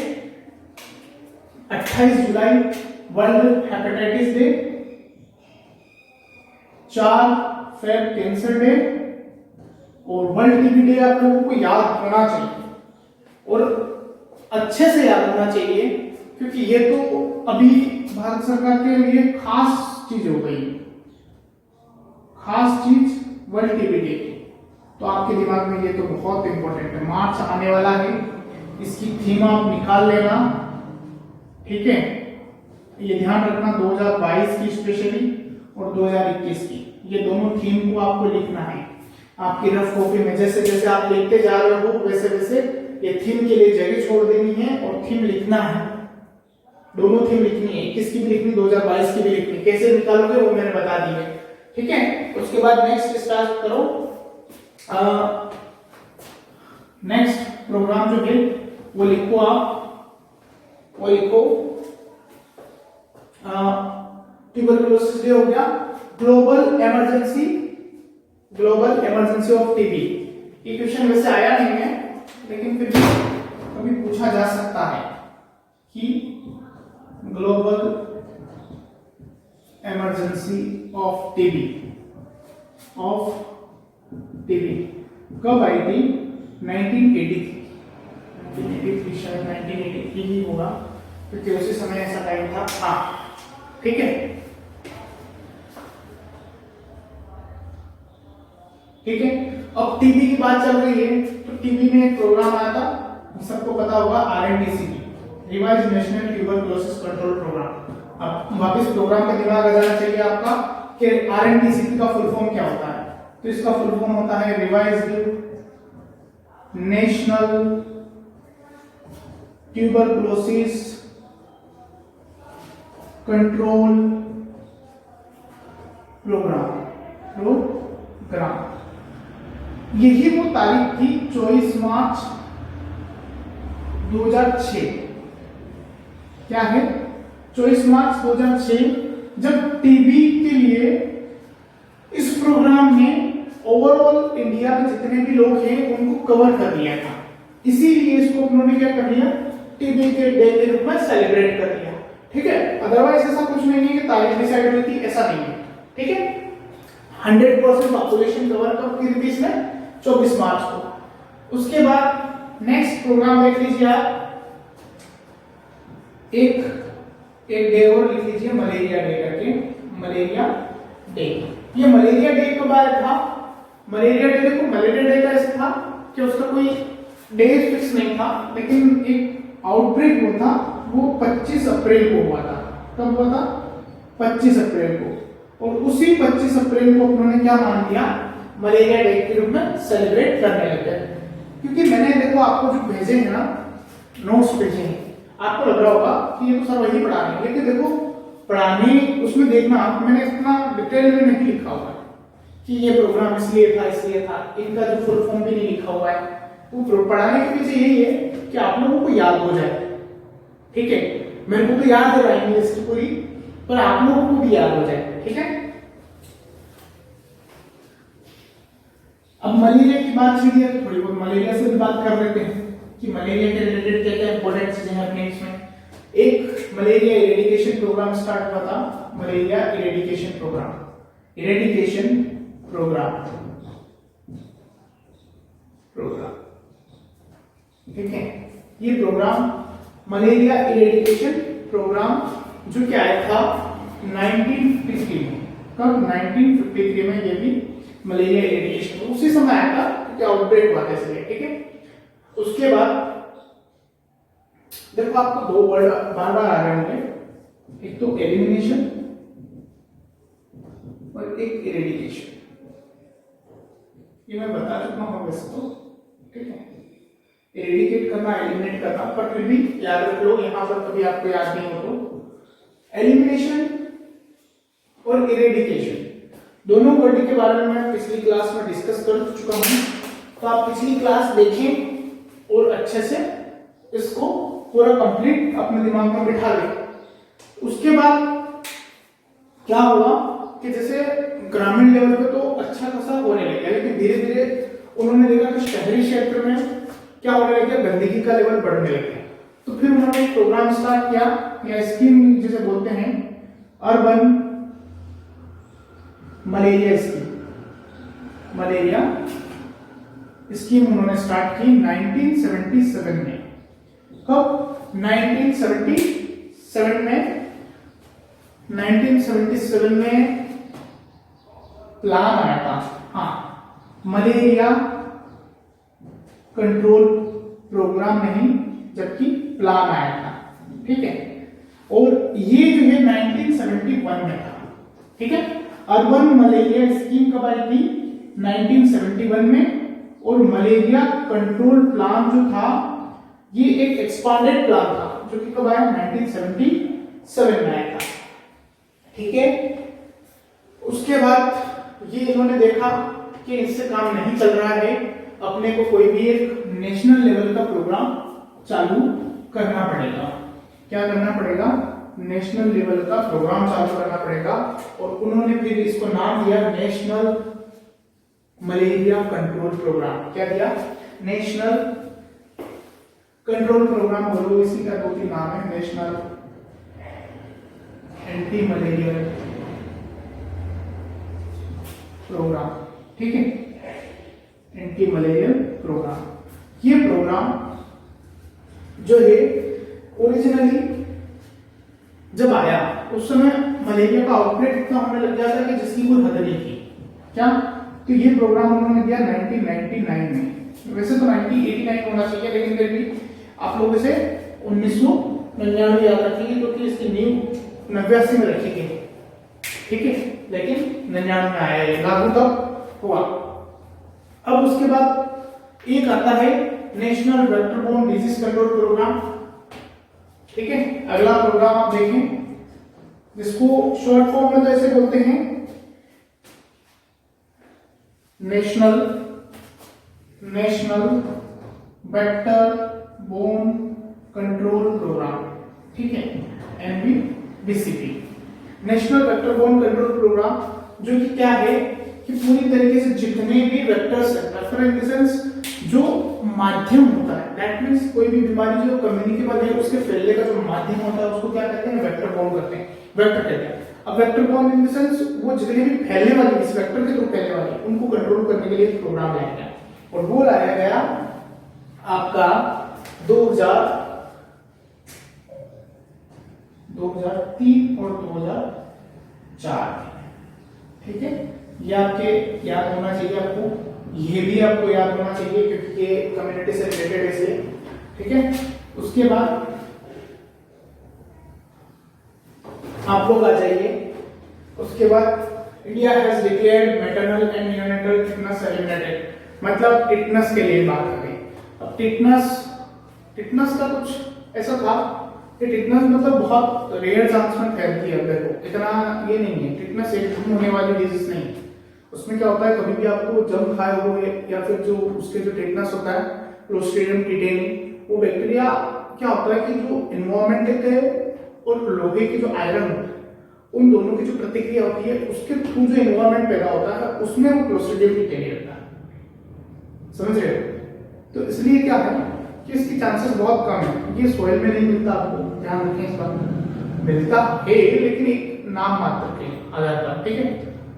28 July world hepatitis day, 4 Feb cancer day, और वर्ल्ड टीबी डे आप लोगों को याद होना चाहिए, और अच्छे से याद होना चाहिए, क्योंकि ये तो अभी भारत सरकार के लिए खास चीज हो गई, खास चीज वर्ल्ड टीबी डे। तो आपके दिमाग में ये तो बहुत इंपॉर्टेंट है। मार्च आने वाला है, इसकी थीम आप निकाल लेना। ठीक है, ये ध्यान रखना 2022 की स्पेशली और 2021 की, ये दोनों थीम को आपको लिखना है आपकी रफ कॉपी में। जैसे जैसे आप लिखते जा रहे हो वैसे वैसे ये थीम के लिए जगह छोड़ देनी है और थीम लिखना है। दोनों थीम लिखनी है, 21 की भी लिखनी, 2022 की भी लिखनी। कैसे निकालोगे वो मैंने बता दी है। ठीक है, उसके बाद नेक्स्ट स्टार्ट करो। नेक्स्ट प्रोग्राम जो है वो लिखो आप वो लिखो ट्यूबरकुलोसिस डे हो गया, ग्लोबल इमरजेंसी ऑफ टीबी। ये क्वेश्चन वैसे आया नहीं है लेकिन फिर भी कभी पूछा जा सकता है कि ग्लोबल इमरजेंसी ऑफ टीबी कब आई थी? 1983 शायद 1983 ही होगा क्योंकि उसी समय ऐसा टाइम था। हाँ ठीक है, ठीक है। अब टीबी की बात चल रही है तो टीबी में एक प्रोग्राम आया था, सबको पता होगा, RNTCP, revise national tuberculosis control programme. अब वापस प्रोग्राम का दिमाग आ जाना चाहिए आपका कि RNTCP का फुल फॉर्म क्या होता है। तो इसका फुल फॉर्म होता है revised national tuberculosis control programme. यही वो तारीख थी 24 मार्च 2006। क्या है? 24 मार्च 2006 जब टीबी के लिए इस प्रोग्राम में ओवरऑल इंडिया में जितने भी लोग हैं उनको कवर कर दिया था, इसीलिए इसको उन्होंने क्या कर दिया, टीबी के डे के रूप में सेलिब्रेट कर दिया। ठीक है, अदरवाइज ऐसा कुछ नहीं है कि तारीख डिसाइड हुई थी, ऐसा नहीं है। ठीक है, 100% पॉपुलेशन कवर कब की थी इसमें? 24 मार्च को। उसके बाद नेक्स्ट प्रोग्राम देख लीजिए आप, एक डे और लिख लीजिए मलेरिया डे करके, मलेरिया डे। ये मलेरिया डे कब आया था? मलेरिया डे देखो, मलेरिया डे का ऐसा था कि उसका कोई डे फिक्स नहीं था, लेकिन एक आउटब्रेक हुआ था, वो 25 अप्रैल को हुआ था। कब हुआ था? 25 अप्रैल को। और उसी 25 अप्रैल को उन्होंने क्या मान लिया, मलेरिया डे के रूप में सेलिब्रेट करने लगे। क्योंकि मैंने देखो आपको जो भेजे हैं ना, नोट्स भेजे हैं, आपको लग रहा होगा कि ये तो सर वही पढ़ा रहे हैं, लेकिन देखो पढ़ाने उसमें देखना, मैंने इतना डिटेल में नहीं लिखा हुआ है कि ये प्रोग्राम इसलिए था, इनका जो फुल फॉर्म भी नहीं लिखा हुआ है। वो पढ़ाने के पीछे यही है कि आप लोगों को याद हो जाए। ठीक है, मेरे को तो याद है राइटिंग लिस्ट पूरी, पर आप लोगों को भी याद हो जाए। ठीक है, अब मलेरिया की बात चली है तो थोड़ी बहुत मलेरिया से भी बात कर लेते हैं कि मलेरिया के रिलेटेड क्या क्या इंपॉर्टेंट चीजें हैं अपने इसमें। एक मलेरिया इरेडिकेशन प्रोग्राम स्टार्ट हुआ था, मलेरिया इरेडिकेशन प्रोग्राम। ठीक है, ये प्रोग्राम मलेरिया इरेडिकेशन प्रोग्राम जो क्या आया था 1953 में। कब? 1953 में ये भी मलेरिया इरेडिकेशन उसी समय आया था क्योंकि आउटब्रेक हुआ था इसलिए। ठीक है, उसके बाद देखो आपको दो वर्ड बार बार आ रहे होंगे, एक तो एलिमिनेशन और एक इरेडिकेशन। ये मैं बता चुका हूं वैसे तो। ठीक है, इरेडिकेट करना, एलिमिनेट करना, पर फिर भी याद रख लो, यहां पर कभी आपको याद नहीं हो तो एलिमिनेशन और इरेडिकेशन दोनों वर्ड के बारे में मैं पिछली क्लास में डिस्कस कर चुका हूं, तो आप पिछली क्लास देखें और अच्छे से इसको पूरा कंप्लीट अपने दिमाग में बिठा लें। उसके बाद क्या हुआ कि जैसे ग्रामीण लेवल पे तो अच्छा खासा होने लगा, लेकिन धीरे धीरे उन्होंने देखा कि शहरी क्षेत्र में क्या होने लगा, गंदगी का लेवल बढ़ने लगा। तो फिर उन्होंने एक प्रोग्राम स्टार्ट किया या स्कीम जिसे बोलते हैं अर्बन मलेरिया स्कीम उन्होंने स्टार्ट की 1977 में। कब? 1977 में प्लान आया था। हाँ, मलेरिया कंट्रोल प्रोग्राम नहीं जबकि प्लान आया था। ठीक है, और ये जो है 1971 में था। ठीक है, अर्बन मलेरिया स्कीम कब आई थी? 1971 में। और मलेरिया कंट्रोल प्लान जो था ये एक एक्सपांडेड प्लान था जो कि कब आया? 1977 में आया था। ठीक है, उसके बाद ये इन्होंने देखा कि इससे काम नहीं चल रहा है, अपने को कोई भी एक नेशनल लेवल का प्रोग्राम चालू करना पड़ेगा। क्या करना पड़ेगा, नेशनल लेवल का प्रोग्राम चालू करना पड़ेगा। और उन्होंने फिर इसको नाम दिया नेशनल मलेरिया कंट्रोल प्रोग्राम। क्या दिया, नेशनल कंट्रोल प्रोग्राम बोलो, इसी का 2-3 नाम है, नेशनल एंटी मलेरियल प्रोग्राम। ठीक है, एंटी मलेरियल प्रोग्राम। ये प्रोग्राम जो है ओरिजिनली जब आया उस समय मलेरिया का आउटब्रेक इतना होने लग गया था कि जिसकी कोई हद नहीं थी। क्या, तो ये प्रोग्राम उन्होंने दिया 1999 में। वैसे तो 1989 होना चाहिए, लेकिन फिर भी आप लोगों से 1999 याद रखिए, क्योंकि इसकी नींव 89 में रखी गई। ठीक है, लेकिन 99 में आया, ये लागू तब हुआ। अब उसके बाद एक आता है national vector borne disease control programme. ठीक है, अगला प्रोग्राम आप देखें, जिसको शॉर्ट फॉर्म में तो ऐसे बोलते हैं नेशनल वेक्टर-बोर्न कंट्रोल प्रोग्राम। ठीक है, NVBCP, national vector borne control programme, जो कि क्या है कि पूरी तरीके से जितने भी वेक्टर्स है, वेक्टर इन द सेंस जो माध्यम होता है, दैट मींस कोई भी बीमारी जो कम्युनिकेबल है उसके फैलने का जो माध्यम होता है उसको क्या कहते हैं, वेक्टर बोर्न करते हैं, वेक्टर कहते हैं। अब vector borne in the sense वो जितने भी फैलने वाली, इस वेक्टर के थ्रू फैलने वाली, उनको कंट्रोल करने के लिए एक प्रोग्राम लाया गया। और वो लाया गया आपका 2003 और 2004। ठीक है, ये आपके याद होना चाहिए आपको, ये भी आपको याद होना चाहिए क्योंकि ये कम्युनिटी से रिलेटेड है इसलिए। ठीक है, उसके बाद आप लोग आ जाइए, उसके बाद India has declared maternal and neonatal tetanus eliminated, मतलब टिटनस के लिए बात करें। अब टिटनस का कुछ ऐसा था कि टिटनस मतलब बहुत रेयर चांस में फैलती है, देखो इतना ये नहीं है, टिटनस एकदम होने वाली डिजीज नहीं। उसमें क्या होता है, कभी भी आपको जम खाए हुए या फिर जो उसके जो टिटनस होता है, क्लोस्ट्रिडियम टिटेनी, वो बैक्टीरिया क्या होता है कि जो एनवायरमेंट है और लोहे के जो आयरन होता है, उन दोनों की जो प्रतिक्रिया होती है उसके थ्रू जो एनवायरमेंट पैदा होता है उसमें वो क्लोस्ट्रिडियम टिटेनी रहता है। समझ रहे हो? तो इसलिए क्या है कि इसकी चांसेस बहुत कम है। ये सॉइल में नहीं मिलता, आपको ध्यान रखें इस बात, मिलता है लेकिन एक नाम मात्र के आधार पर। ठीक है,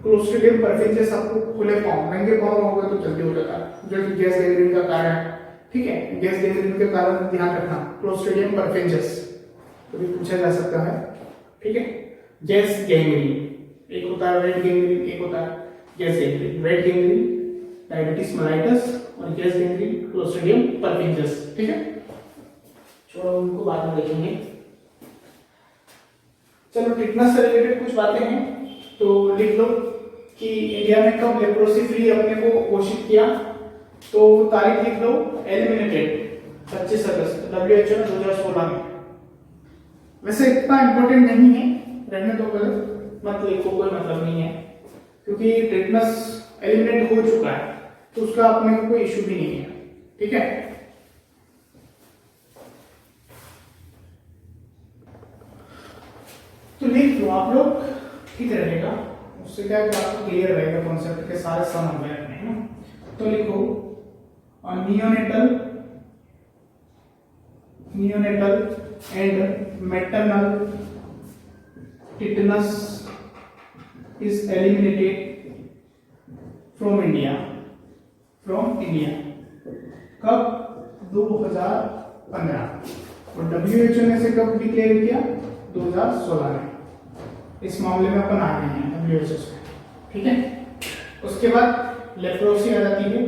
क्लोस्ट्रिडियम परफिंजेस आपको खुले फॉर्म, नंगे फॉर्म हो गए तो जल्दी हो जाता है, जो कि गैस गैंग्रीन का कारण है। ठीक है, गैस गैंग्रीन के कारण ध्यान रखना, क्लोस्ट्रिडियम परफिंजेस तो भी पूछा जा सकता है। ठीक है, गैस गैंग्रीन एक होता है, रेड गैंग्रीन एक होता है, gas gangrene. Red gangrene diabetes mellitus और गैस गैंग्रीन क्लोस्ट्रिडियम परफिंजेस। ठीक है, छोड़ो उनको बाद में देखेंगे। चलो टिटनस से रिलेटेड कुछ बातें हैं तो लिख लो कि इंडिया में कब लेप्रोसी फ्री अपने को घोषित किया, तो तारीख लिख लो, एलिमिनेटेड 25 अगस्त WHO ने 2016 में। वैसे इतना इंपॉर्टेंट नहीं है, रहने दो, गलत मत लिखो, कोई मतलब नहीं है, क्योंकि टिटनस एलिमिनेट हो चुका है तो उसका अपने को कोई इशू भी नहीं है। ठीक है, तो लिख लो आप लोग, ठीक रहेगा, उससे क्या है कि आपको क्लियर रहेगा कॉन्सेप्ट के सारे सम हो गए अपने, है ना। तो लिखो neonatal and maternal tetanus is eliminated from India कब, 2015। और WHO ने से कब डिक्लेयर किया, 2016 में। इस मामले में अपन आगे हैं WHO से। ठीक है, उसके बाद लेप्रोसी आ जाती है,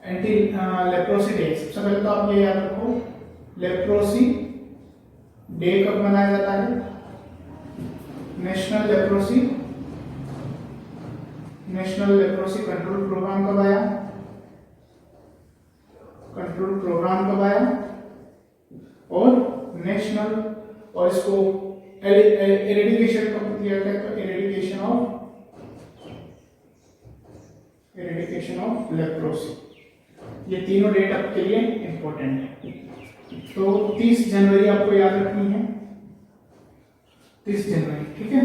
एंटी लेप्रोसी डे। सबसे पहले तो आप ये याद रखो, लेप्रोसी डे कब मनाया जाता है, नेशनल लेप्रोसी कंट्रोल प्रोग्राम कब आया, और नेशनल, और इसको एरेडिकेशन कब किया गया, तो एरेडिकेशन ऑफ लेप्रोसी। ये तीनों डेट आपके लिए इंपॉर्टेंट है। तो 30 जनवरी आपको याद रखनी है, 30 जनवरी, ठीक है।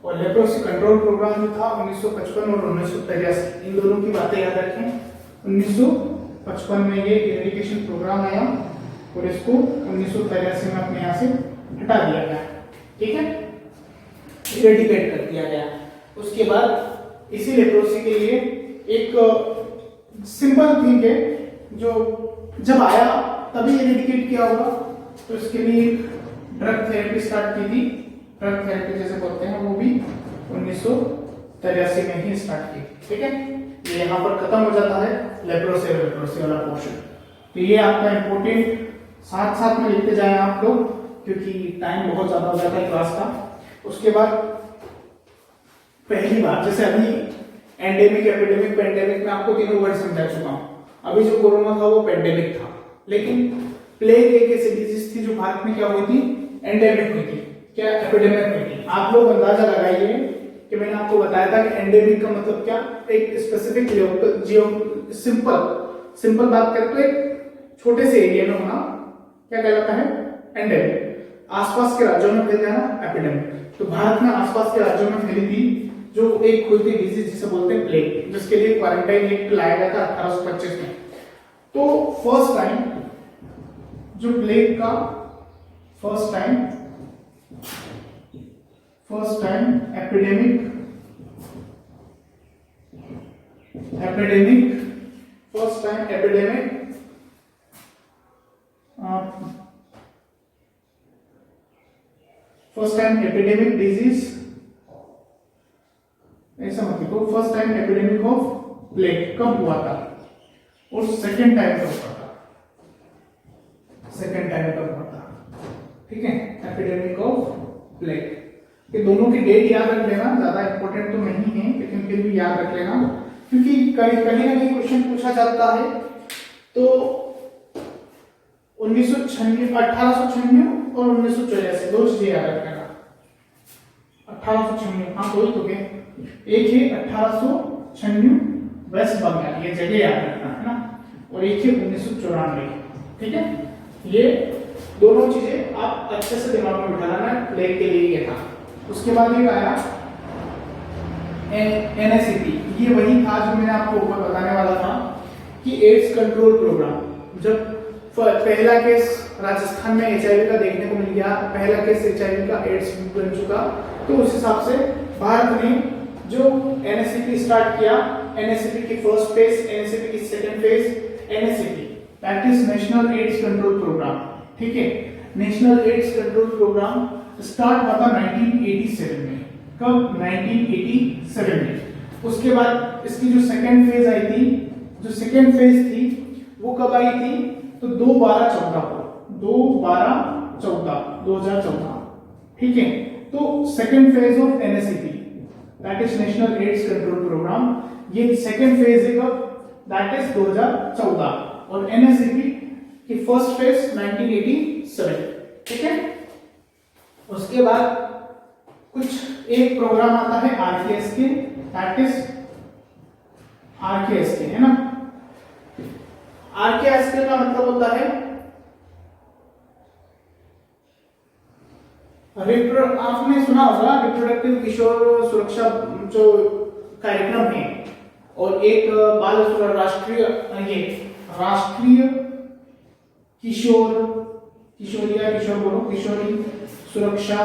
और लेप्रोसी कंट्रोल प्रोग्राम जो था 1955 और 1983, इन दोनों की बातें याद रखें। 1955 में ये इरेडिकेशन प्रोग्राम आया और इसको 1983 में अपने यहाँ से हटा दिया गया, ठीक है, इरेडिकेट कर दिया गया। उसके बाद इसी लेप्रोसी के लिए एक सिंपल थिंग है जो जब आया तभी इरेडिकेट किया होगा, तो इसके लिए ड्रग थेरेपी स्टार्ट की थी। ड्रग थेरेपी जैसे बोलते हैं वो भी 1983 में ही स्टार्ट की, ठीक है। ये यहाँ पर खत्म हो जाता है लेप्रोसी वाला पोर्शन। तो ये आपका इम्पोर्टेंट साथ साथ में लिखते जाए आप लोग, क्योंकि टाइम बहुत ज्यादा हो जाता है क्लास का। उसके बाद पहली बार जैसे अभी एंडेमिक, एपिडेमिक, पेंडेमिक में आपको तीनों वर्ड समझा चुका हूं। अभी जो कोरोना था वो पेंडेमिक था, लेकिन प्लेग एक ऐसी डिजीज थी जो भारत में क्या हुई थी, एंडेमिक हुई थी, क्या एपिडेमिक हुई थी। आप लोग अंदाजा लगाइए कि मैंने आपको बताया था कि एंडेमिक का मतलब क्या, एक स्पेसिफिक जियो सिंपल बात करें तो एक छोटे से एरिया में होना क्या कहलाता है, एंडेमिक। आसपास के राज्यों में फैल जाना एपिडेमिक। तो भारत में आसपास के राज्यों में फैली थी जो एक हुई थी डिजीज जिसे बोलते हैं प्लेग, जिसके लिए क्वारंटाइन एक्ट लाया गया था 1825 में। तो फर्स्ट टाइम जो प्लेग का फर्स्ट टाइम एपिडेमिक डिजीज, ऐसा मत लिखो, first time epidemic of plague कब हुआ था और सेकेंड टाइम कब हुआ था, ठीक है, एपिडेमिक ऑफ प्लेग। ये दोनों की डेट याद रख लेना, ज्यादा इंपॉर्टेंट तो नहीं है लेकिन फिर भी याद रख लेना, क्योंकि कहीं ना कहीं क्वेश्चन पूछा जाता है। तो 1896 और 1984 दो चीजें याद रख लेना। 1896, हाँ दो ही तो गए, एक है 1896 वेस्ट बंगाल, ये जगह याद रखना है ना, और एक है 1994, ठीक है। ये दोनों चीजें आप अच्छे से दिमाग में बिठा लेना, प्लेग के लिए ये था। उसके बाद ये आया NACP, ये वही था जो मैंने आपको ऊपर बताने वाला था कि एड्स कंट्रोल प्रोग्राम। जब पहला केस राजस्थान में HIV का देखने को मिल गया, पहला केस HIV का एड्स बन चुका, तो उस हिसाब से भारत ने जो NACP स्टार्ट किया, NACP की फर्स्ट फेज, NACP की second phase, NACP that is national AIDS control programme, ठीक है। National AIDS control programme start हुआ था 1987 में। कब? 1987 में। उसके बाद इसकी जो सेकंड फेज आई थी, जो सेकंड फेज थी वो कब आई थी, तो 2/12/14 को, 2/12/14 2014, ठीक है। तो second phase of NACP that is national AIDS control programme, ये सेकंड फेज है कब, दैट इज 2014, और NACP की फर्स्ट फेज 1987, ठीक है। उसके बाद कुछ एक प्रोग्राम आता है RKSK, दैट इज RKSK, है ना। RKSK का मतलब होता है आपने सुना होगा रिप्रोडक्टिव किशोर सुरक्षा जो कार्यक्रम है, और एक बाल राष्ट्रीय किशोरी सुरक्षा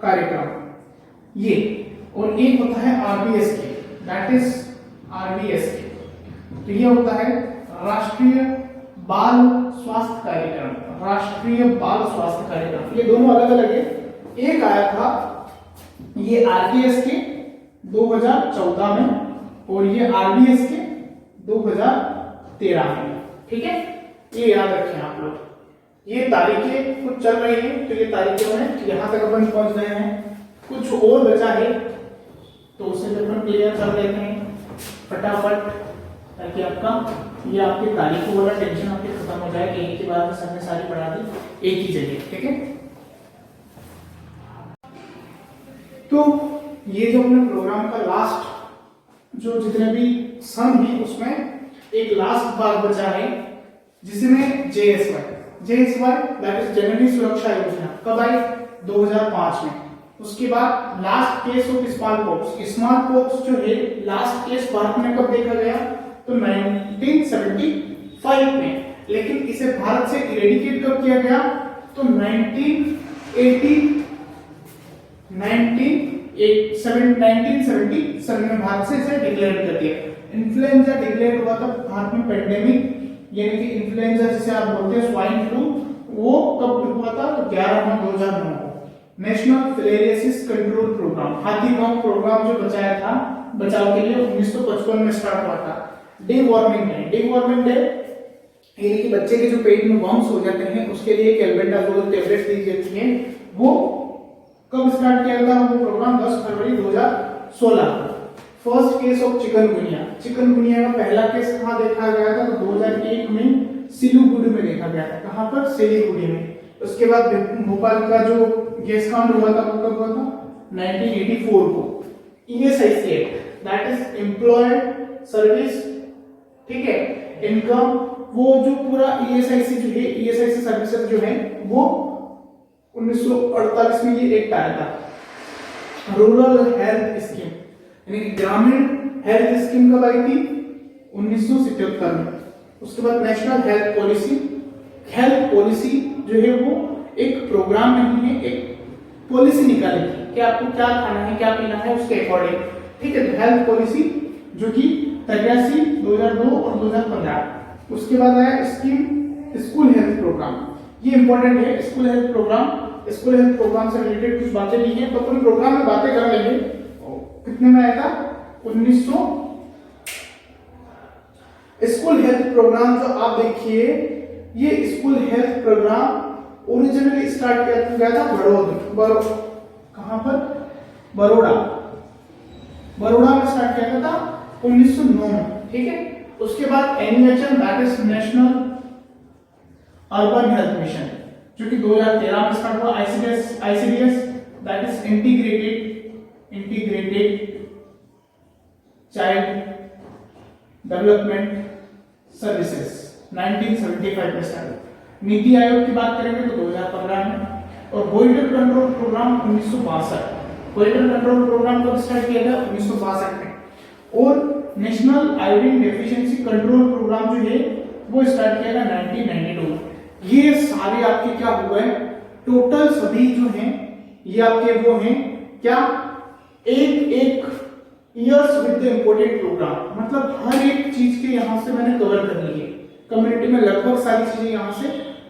कार्यक्रम, ये, और एक होता है RBSK, दैट इज RBSK, तो ये होता है राष्ट्रीय बाल स्वास्थ्य कार्यक्रम, ये दोनों अलग अलग है। एक आया था ये RKSK 2014 में, और ये RBSK 2013 में, ठीक है। ये याद रखें आप लोग, ये तारीखें कुछ चल रही हैं, तो ये तारीखें में यहाँ तक अपन पहुंच गए हैं। कुछ और बचा है तो उसे भी अपन क्लियर कर लेते हैं फटाफट, ताकि आपका ये आपकी तारीखों वाला टेंशन आपके खत्म हो जाए कि एक ही बार में सबने सारी पढ़ा दी एक ही जगह, ठीक है। तो ये जो हमने प्रोग्राम का लास्ट जो जितने भी सम है उसमें एक लास्ट भाग बचा है जिसमें JSY JSY दैट इज जननी सुरक्षा योजना कब आई? 2005 में। उसके बाद last case of small pox जो है लास्ट केस भारत में कब देखा गया? तो 1975 में। लेकिन इसे भारत से इरेडिकेट कब किया गया? तो 1977 में भारत से इसे डिक्लेयर कर दिया। इन्फ्लुएंजा डिक्लेयर हुआ था भारत में पेंडेमिक, यानी कि इन्फ्लुएंजा जिसे आप बोलते हैं स्वाइन फ्लू, वो कब हुआ था? तो 11 नवंबर 2009 को। नेशनल फिलेरियासिस कंट्रोल प्रोग्राम, हाथी पांव प्रोग्राम जो बचाव के लिए 1955 में स्टार्ट हुआ था। डे वार्मिंग डे यानी कि बच्चे के जो पेट में वर्म्स हो जाते हैं उसके लिए एक एल्बेंडाजोल टैबलेट दी जाती है। वो कब स्टार्ट किया था? वो प्रोग्राम 10 फरवरी 2016। फर्स्ट केस ऑफ चिकनगुनिया का पहला केस कहां देखा गया था? तो 2001 में सिलीगुड़ी में देखा गया था। कहां पर? सिलीगुड़ी में। उसके बाद भोपाल का जो गैस कांड हुआ था वो कब हुआ था? 1984 को। ESIC act that is employed service, ठीक है, इनकम, वो जो पूरा ESIC सर्विसेज जो है वो 1948 में ये एक्ट आया था। रूरल हेल्थ स्कीम यानी कि ग्रामीण हेल्थ स्कीम कब आई थी? 1977 में। उसके बाद नेशनल हेल्थ पॉलिसी जो है वो एक प्रोग्राम नहीं है, एक पॉलिसी निकाली थी कि आपको क्या खाना है क्या पीना है उसके अकॉर्डिंग, ठीक है। हेल्थ पॉलिसी जो कि 83, 2002 और 2015। उसके बाद आया स्कूल हेल्थ प्रोग्राम, ये इंपॉर्टेंट है। स्कूल हेल्थ प्रोग्राम से रिलेटेड कुछ बातें ली हैं तो अपन प्रोग्राम में बातें कर लेंगे। कितने में आया था? 1900। स्कूल हेल्थ प्रोग्राम जो आप देखिए, ये school health programme originally start किया था कहां पर? बड़ौदा में स्टार्ट किया था 1909 में, ठीक है। उसके बाद NEHM that is national urban health mission जो कि 2013 में स्टार्ट हुआ। ICDS that is integrated child development services 1975 में स्टार्ट हुआ। नीति आयोग की बात करेंगे तो 2015 में। और goitre control programme 1962। Goitre control programme कब स्टार्ट किया गया? 1962 में। और national iodine deficiency control programme जो है वो स्टार्ट किया गया 1992 में। ये सारे आपके क्या हुए? टोटल सभी जो हैं ये आपके वो हैं क्या? एक years with the important programme, मतलब हर एक चीज के यहां से मैंने कवर कर ली है। कम्युनिटी में लगभग सारी चीजें यहां से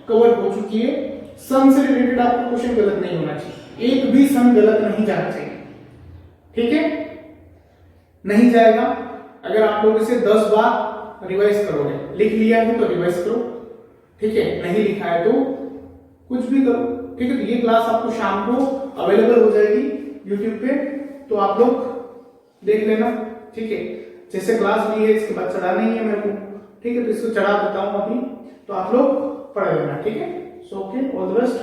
कवर हो चुकी है। सन से रिलेटेड आपको क्वेश्चन गलत नहीं होना चाहिए, एक भी सन गलत नहीं जाना चाहिए, ठीक है। नहीं जाएगा अगर आप लोग इसे 10 बार रिवाइज करोगे। लिख लिया है तो रिवाइज करो, ठीक है। नहीं लिखा है तो कुछ भी करो, ठीक है। तो ये क्लास आपको शाम को अवेलेबल हो जाएगी YouTube पे, तो आप लोग देख लेना, ठीक है। जैसे क्लास ली है इसके बाद चढ़ाना ही है मेरे को, ठीक है। तो इसको चढ़ा देता हूं अभी, तो आप लोग पढ़ लेना, ठीक है। So okay, all the best.